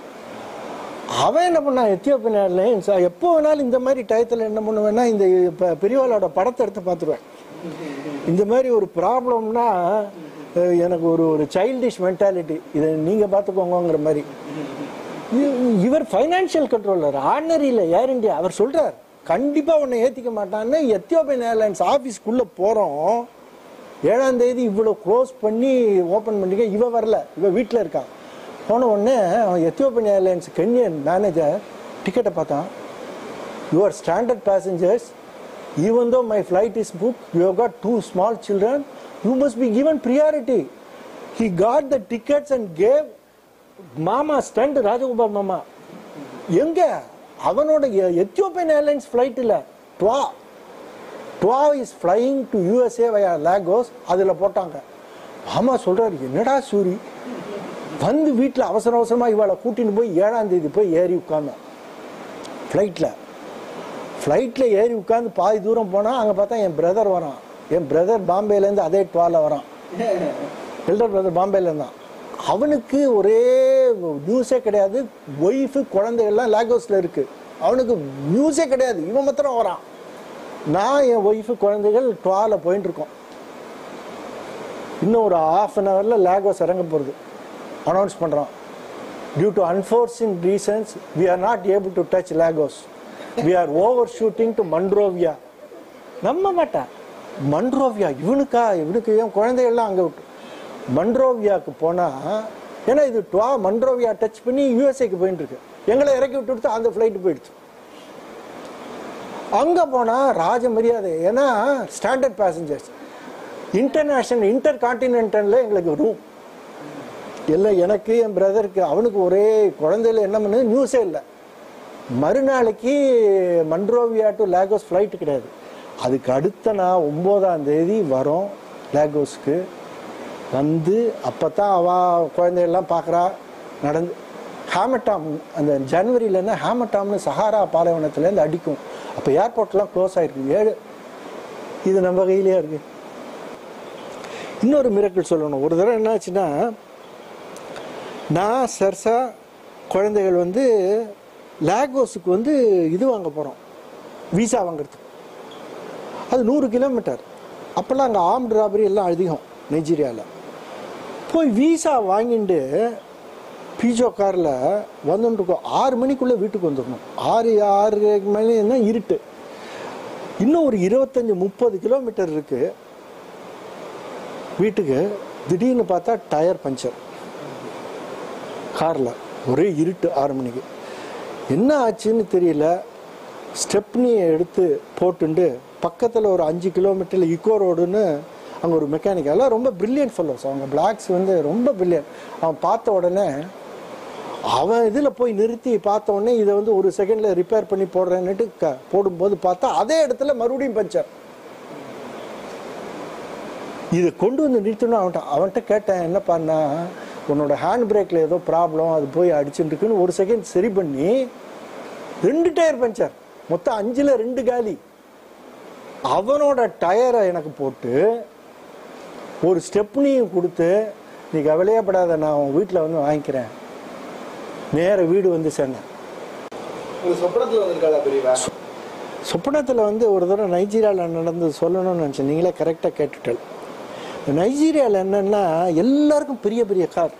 அவன் என்ன பண்ணான்? எத்தியோப்பியன் ஏர்லைன்ஸ் எப்போ வேணாலும் இந்த மாதிரி டயத்தில் என்ன பண்ணுவேன்னா இந்த இப்போ பெரியவாளோட படத்தை எடுத்து பார்த்துருவேன். இந்த மாதிரி ஒரு ப்ராப்ளம்னா எனக்கு ஒரு சைல்டிஷ் மென்டாலிட்டி, இதை நீங்கள் பார்த்துக்கோங்கிற மாதிரி. இவர் ஃபைனான்சியல் கண்ட்ரோலர், ஆர்டினரியில் ஏர் இண்டியா. அவர் சொல்றார் கண்டிப்பா உன்னை ஏத்திக்க மாட்டான்னு. எத்தியோப்பியன் ஏர்லைன்ஸ் ஆஃபீஸ்க்குள்ள போறோம். 7ஆம் தேதி இவ்வளோ க்ளோஸ் பண்ணி ஓப்பன் பண்ணிக்க. இவ வரல, இவ வீட்டில் இருக்கான். போன உடனே அவன் எத்தியோப்பியன் ஏர்லைன்ஸ் கென்யன் மேனேஜர் டிக்கெட்டை பார்த்தான். Your standard passengers, even though my flight is book, you have got 2 small children, you must be given priority. He got the tickets and gave மாமா ஸ்டண்ட் ராஜகோபால் மாமா. எங்க அவனோட எத்தியோப்பியன் ஏர்லைன்ஸ் ஃபிளைட் இல்ல, டுவா is flying to USA via Lagos. அதுல போட்டாங்க. மாமா சொல்றாரு என்னடா சூரி. வந்து வீட்டில் அவசர அவசரமா இவளை கூட்டின்னு போய் 7ஆம் தேதி போய் ஏறி உட்கார்ந்தோம் ஃப்ளைட்ல. ஃப்ளைட்டில் ஏறி உட்காந்து பாதி தூரம் போனால் அங்கே பார்த்தா என் பிரதர் வரான். என் பிரதர் பாம்பேலேருந்து அதே ட்வாவில் வரான். எல்டர் பிரதர் பாம்பேலேருந்து தான். அவனுக்கு ஒரே நியூஸே கிடையாது. ஒய்ஃபு குழந்தைகள்லாம் லாகோஸில் இருக்குது. அவனுக்கு நியூஸே கிடையாது. இவன் மாத்திரம் வரான். நான் என் ஒய்ஃபு குழந்தைகள் ட்வாவில் போயிட்டு இருக்கோம். இன்னும் ஒரு ½ an hour லாகோஸ் இறங்க போகிறது அனௌன்ஸ் பண்ணுறான். Due to unforeseen reasons we are not able to touch Lagos. we are overshooting to Monrovia. நம்ப மாட்டேன். மன்ரோவியா இவனுக்கு என் குழந்தைகள்லாம் அங்கே விட்டு மன்ரோவியாவுக்கு போனால், ஏன்னா இது மன்ரோவியா டச் பண்ணி யூஎஸ்ஏக்கு போயிட்டு இருக்கு. எங்களை இறக்கி விட்டு அந்த ஃப்ளைட்டு போயிடுச்சு. அங்கே போனால் ராஜ மரியாதை. ஏன்னா ஸ்டாண்டர்ட் பேசஞ்சர்ஸ். இன்டர்நேஷ்னல் இன்டர் கான்டினென்டலில் எங்களுக்கு ரூம் எல்லாம். எனக்கு என் பிரதருக்கு அவனுக்கு ஒரே குழந்தையில என்ன பண்ணு நியூஸே இல்லை. மறுநாளைக்கு மன்ரோவியா டு லாகோஸ் ஃப்ளைட்டு கிடையாது. அதுக்கு அடுத்த நான் 9ஆம் தேதி வரோம் லாகோஸ்க்கு. வந்து அப்போ தான் அவள் குழந்தையெல்லாம் பார்க்குறா. நடந்து ஹேமட்டாம் அந்த ஜனவரியிலேருந்து ஹேமட்டாம்னு சஹாரா பாலைவனத்துலேருந்து அடிக்கும். அப்போ ஏர்போர்ட்லாம் க்ளோஸ் ஆகிருக்கு. 7 இது நம்ம கையிலேயே இருக்குது. இன்னொரு மிரக்கல் சொல்லணும். ஒரு தடவை என்னாச்சுன்னா, நான் சர்சா குழந்தைகள் வந்து லாகோஸுக்கு வந்து இது வாங்க போகிறோம், வீசா வாங்கிறதுக்கு. அது 100 கிலோமீட்டர். அப்போல்லாம் அங்கே ஆர்ம்டு ராபரி எல்லாம் அதிகம் நைஜீரியாவில். போய் வீசா வாங்கிட்டு பீஜோ காரில் வந்துட்டுருக்கோம். 6 மணிக்குள்ளே வீட்டுக்கு வந்துடணும். 6 மணி தான் இருட்டு. இன்னும் ஒரு 25-30 கிலோமீட்டர் இருக்குது வீட்டுக்கு. திடீர்னு பார்த்தா டயர் பஞ்சர் காரில். ஒரே இருட்டு 6 மணிக்கு. என்ன ஆச்சுன்னு தெரியல. ஸ்டெப்னியை எடுத்து போட்டுண்டு பக்கத்தில் ஒரு 5 கிலோமீட்டரில் இக்கோ ரோடுன்னு அங்கே ஒரு மெக்கானிக், எல்லாம் ரொம்ப பிரில்லியன்ட் ஃபெல்லோஸ். அவங்க பிளாக்ஸ் வந்து ரொம்ப பிரில்லியன்ட். அவன் பார்த்த உடனே அவன் இதில் போய் நிறுத்தி பார்த்த உடனே இதை வந்து 1 செகண்டில் ரிப்பேர் பண்ணி போடுறேன்னுட்டு போடும்போது பார்த்தா அதே இடத்துல மறுபடியும் பஞ்சர். இதை கொண்டு வந்து நிறுத்தணும். அவன்கிட்ட கேட்டேன், என்ன பண்ணா, உன்னோட ஹேண்ட் பிரேக்கில் ஏதோ ப்ராப்ளம், அது போய் அடிச்சுட்டுருக்குன்னு 1 செகண்ட் சரி பண்ணி 2 டயர் பஞ்சர். மொத்தம் 5ல் 2 காலி. அவனோட டயரை எனக்கு போட்டு ஒரு ஸ்டெப்னியும் கொடுத்து, நீ கவலையப்படாத, நான் உன் வீட்டில் வந்து வாங்கிக்கிறேன். நேர வீடு வந்து சேர்ந்தேன். சொப்பனத்தில் வந்து ஒரு தடவை நைஜீரியாவில் நடந்தது சொல்லணும்னு நினச்சேன். நீங்களே கரெக்டாக கேட்டுட்டல். நைஜீரியாவில் என்னென்னா எல்லாருக்கும் பெரிய பெரிய கார்.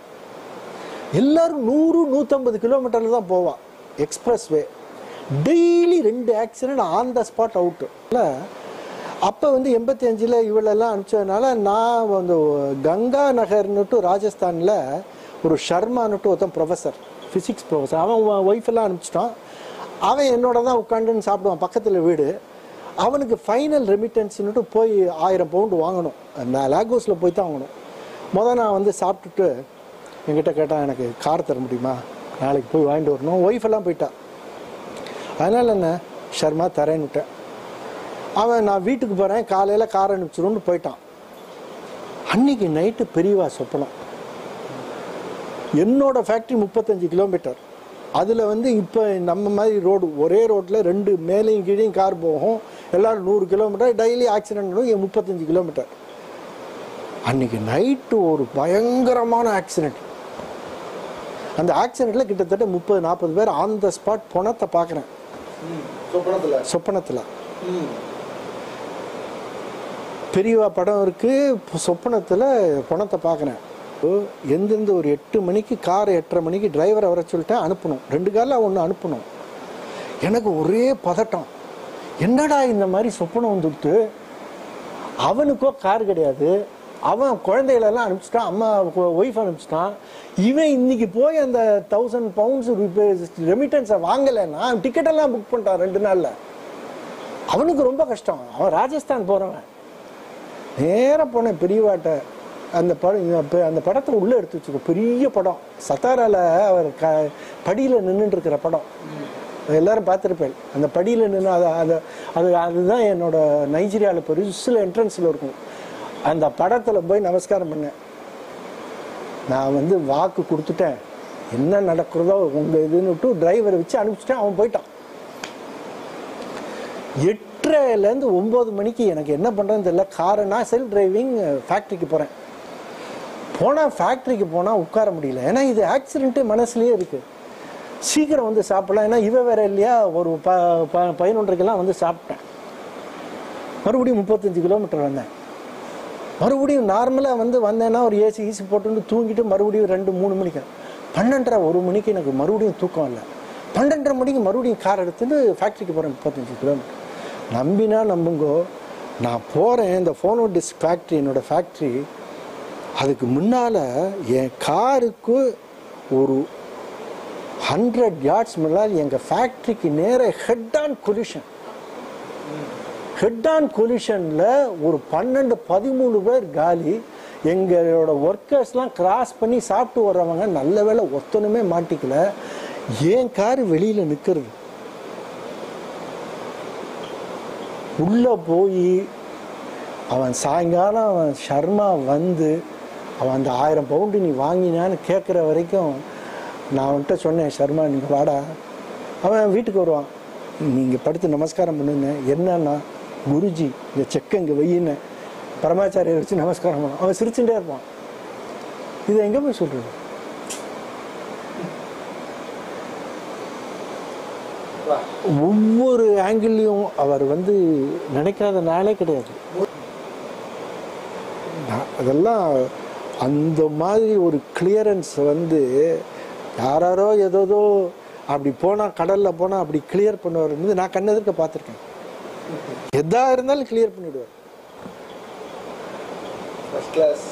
எல்லாரும் 100-150 கிலோமீட்டரில் தான் போவான். Express way. Daily 2 accident on the spot out. இல்லை அப்போ வந்து 85 இவளெல்லாம் அனுப்பிச்சதுனால நான் வந்து கங்கா நகர்னுட்டு ராஜஸ்தானில் ஒரு ஷர்மானுட்டு ஒருத்தன் ப்ரொஃபஸர், ஃபிசிக்ஸ் ப்ரொஃபஸர். அவன் ஒய்ஃபெல்லாம் அனுப்பிச்சிட்டான். அவன் என்னோட தான் உட்காந்துன்னு சாப்பிடுவான், பக்கத்தில் வீடு. அவனுக்கு ஃபைனல் ரெமிட்டன்ஸ்னுட்டு போய் 1000 பவுண்டு வாங்கணும். நான் லாகோஸில் போய் தான் வாங்கணும். நான் வந்து சாப்பிட்டுட்டு என்கிட்ட கேட்டான், எனக்கு கார் தர முடியுமா, நாளைக்கு போய் வாங்கிட்டு வரணும். ஒய்ஃபெல்லாம் போயிட்டான். அதனால் என்ன ஷர்மா தரேன்னு விட்டேன். அவன் நான் வீட்டுக்கு போகிறேன், காலையில் கார் அனுப்பிச்சிடும்னு போயிட்டான். அன்னைக்கு நைட்டு பெரியவா சொப்பனம். என்னோட ஃபேக்ட்ரி 35 கிலோமீட்டர். அதில் வந்து இப்போ நம்ம மாதிரி ரோடு, ஒரே ரோட்டில் 2 மேலேயும் கீழேயும் கார் போகும். எல்லோரும் 100 கிலோமீட்டர். Daily accident 35 kilometre. அன்றைக்கி நைட்டு ஒரு பயங்கரமான ஆக்சிடெண்ட். அந்த ஆக்சிடெண்ட்டில் கிட்டத்தட்ட 30-40 பேர் ஆன் த ஸ்பாட் பணத்தை பார்க்குறேன் சொப்பனத்தில். பெரியவா படம் இருக்குது, சொப்பனத்தில் பணத்தை பார்க்குறேன். எந்தெந்த ஒரு 8 மணிக்கு கார் 8:30 மணிக்கு டிரைவரை வர சொல்லிட்டேன், அனுப்பணும். 2 காரில் 1 அனுப்பணும். எனக்கு ஒரே பதட்டம். என்னடா இந்த மாதிரி சொப்பனம் வந்துட்டு, அவனுக்கோ கார் கிடையாது, அவன் குழந்தைகளெல்லாம் அனுப்பிச்சிட்டான், அம்மா ஒய்ஃப் அனுப்பிச்சிட்டான். இவன் இன்னைக்கு போய் அந்த 1000 பவுண்ட்ஸ் ரெமிட்டன்ஸை வாங்கலைன்னா டிக்கெட்டெல்லாம் புக் பண்ணிட்டான் 2 நாளில். அவனுக்கு ரொம்ப கஷ்டம். அவன் ராஜஸ்தான் போகிறவன். நேராக போனேன் பெரியவாட்ட. அந்த படத்தை உள்ளே எடுத்து வச்சுக்கோ. பெரிய படம், சத்தாராவில் அவர் படியில் நின்றுட்டு இருக்கிற படம். எல்லாரும் பார்த்துருப்பேன். அந்த படியில் நின்று அதுதான் என்னோட நைஜீரியாவில் பெருசில் என்ட்ரன்ஸில் இருக்கும். அந்த படத்தில் போய் நமஸ்காரம் பண்ணேன். நான் வந்து வாக்கு கொடுத்துட்டேன், என்ன நடக்கிறதோ உங்கள் இதுன்னு டிரைவரை வச்சு அனுப்பிச்சிட்டேன். அவன் போயிட்டான். 8:30லேருந்து 9 மணிக்கு எனக்கு என்ன பண்ணுறேன்னு தெரியல. காரை நான் செல்ஃப் டிரைவிங் ஃபேக்ட்ரிக்கு போகிறேன். ஃபேக்ட்ரிக்கு போனால் உட்கார முடியல. ஏன்னா இது ஆக்சிடென்ட்டு மனசுலேயே இருக்குது. சீக்கிரம் வந்து சாப்பிடலாம். ஏன்னா இவ வேற இல்லையா, ஒரு 11:30க்கெல்லாம் வந்து சாப்பிட்டேன். மறுபடியும் 35 கிலோமீட்டர் வந்தேன். மறுபடியும் நார்மலாக வந்து வந்தேன்னா ஒரு ஏசி போட்டு தூங்கிட்டு மறுபடியும் 2-3 மணிக்கு 12:30 1 மணிக்கு எனக்கு மறுபடியும் தூக்கம் இல்லை. 12:30 மணிக்கு மறுபடியும் கார் எடுத்துட்டு ஃபேக்ட்ரிக்கு போகிறேன் 35 கிலோமீட்டர். நம்பினா நம்புங்கோ, நான் போகிறேன் இந்த ஃபோனோடிஸ்க் ஃபேக்ட்ரி, என்னோடய ஃபேக்ட்ரி. அதுக்கு முன்னால் என் காருக்கு ஒரு 100 yards முன்னால் எங்கள் ஃபேக்ட்ரிக்கு நேர ஹெட் ஆன் கொலிஷனில் ஒரு 12-13 பேர் காலி. எங்களோட ஒர்க்கர்ஸ்லாம் கிராஸ் பண்ணி சாப்பிட்டு வர்றவங்க நல்ல வேளை ஒத்தனுமே மாட்டிக்கல. ஏன் கார் வெளியில் நிற்கிறது. உள்ளே போய் அவன் சாயங்காலம் அவன் ஷர்மா வந்து அவன் அந்த 1000 பவுண்டு நீ வாங்கினான்னு கேட்குற வரைக்கும் நான் அவன்கிட்ட சொன்னேன், ஷர்மா நீங்கள் வாடா. அவன் வீட்டுக்கு வருவான், நீங்கள் படுத்து நமஸ்காரம் பண்ணுங்க. என்னன்னா, குருஜி இந்த செக்கை இங்கே வெயின்னு பரமாச்சாரியை வச்சு நமஸ்காரம் பண்ணான். அவன் சிரிச்சுட்டே இருப்பான். இதை எங்கே போய் சொல்கிறது? ஒவ்வொரு ஆங்கிள்லையும் அவர் வந்து நினைக்காத நாளே கிடையாது. அதெல்லாம் அந்த மாதிரி ஒரு கிளியரன்ஸ் வந்து யாரோ ஏதோ அப்படி போனால், கடலில் போனால் அப்படி கிளியர் பண்ணுவார். நான் கண்ணெதிர்க்க பார்த்துருக்கேன். எதா இருந்தாலும் கிளியர் பண்ணிவிடுவார். First class.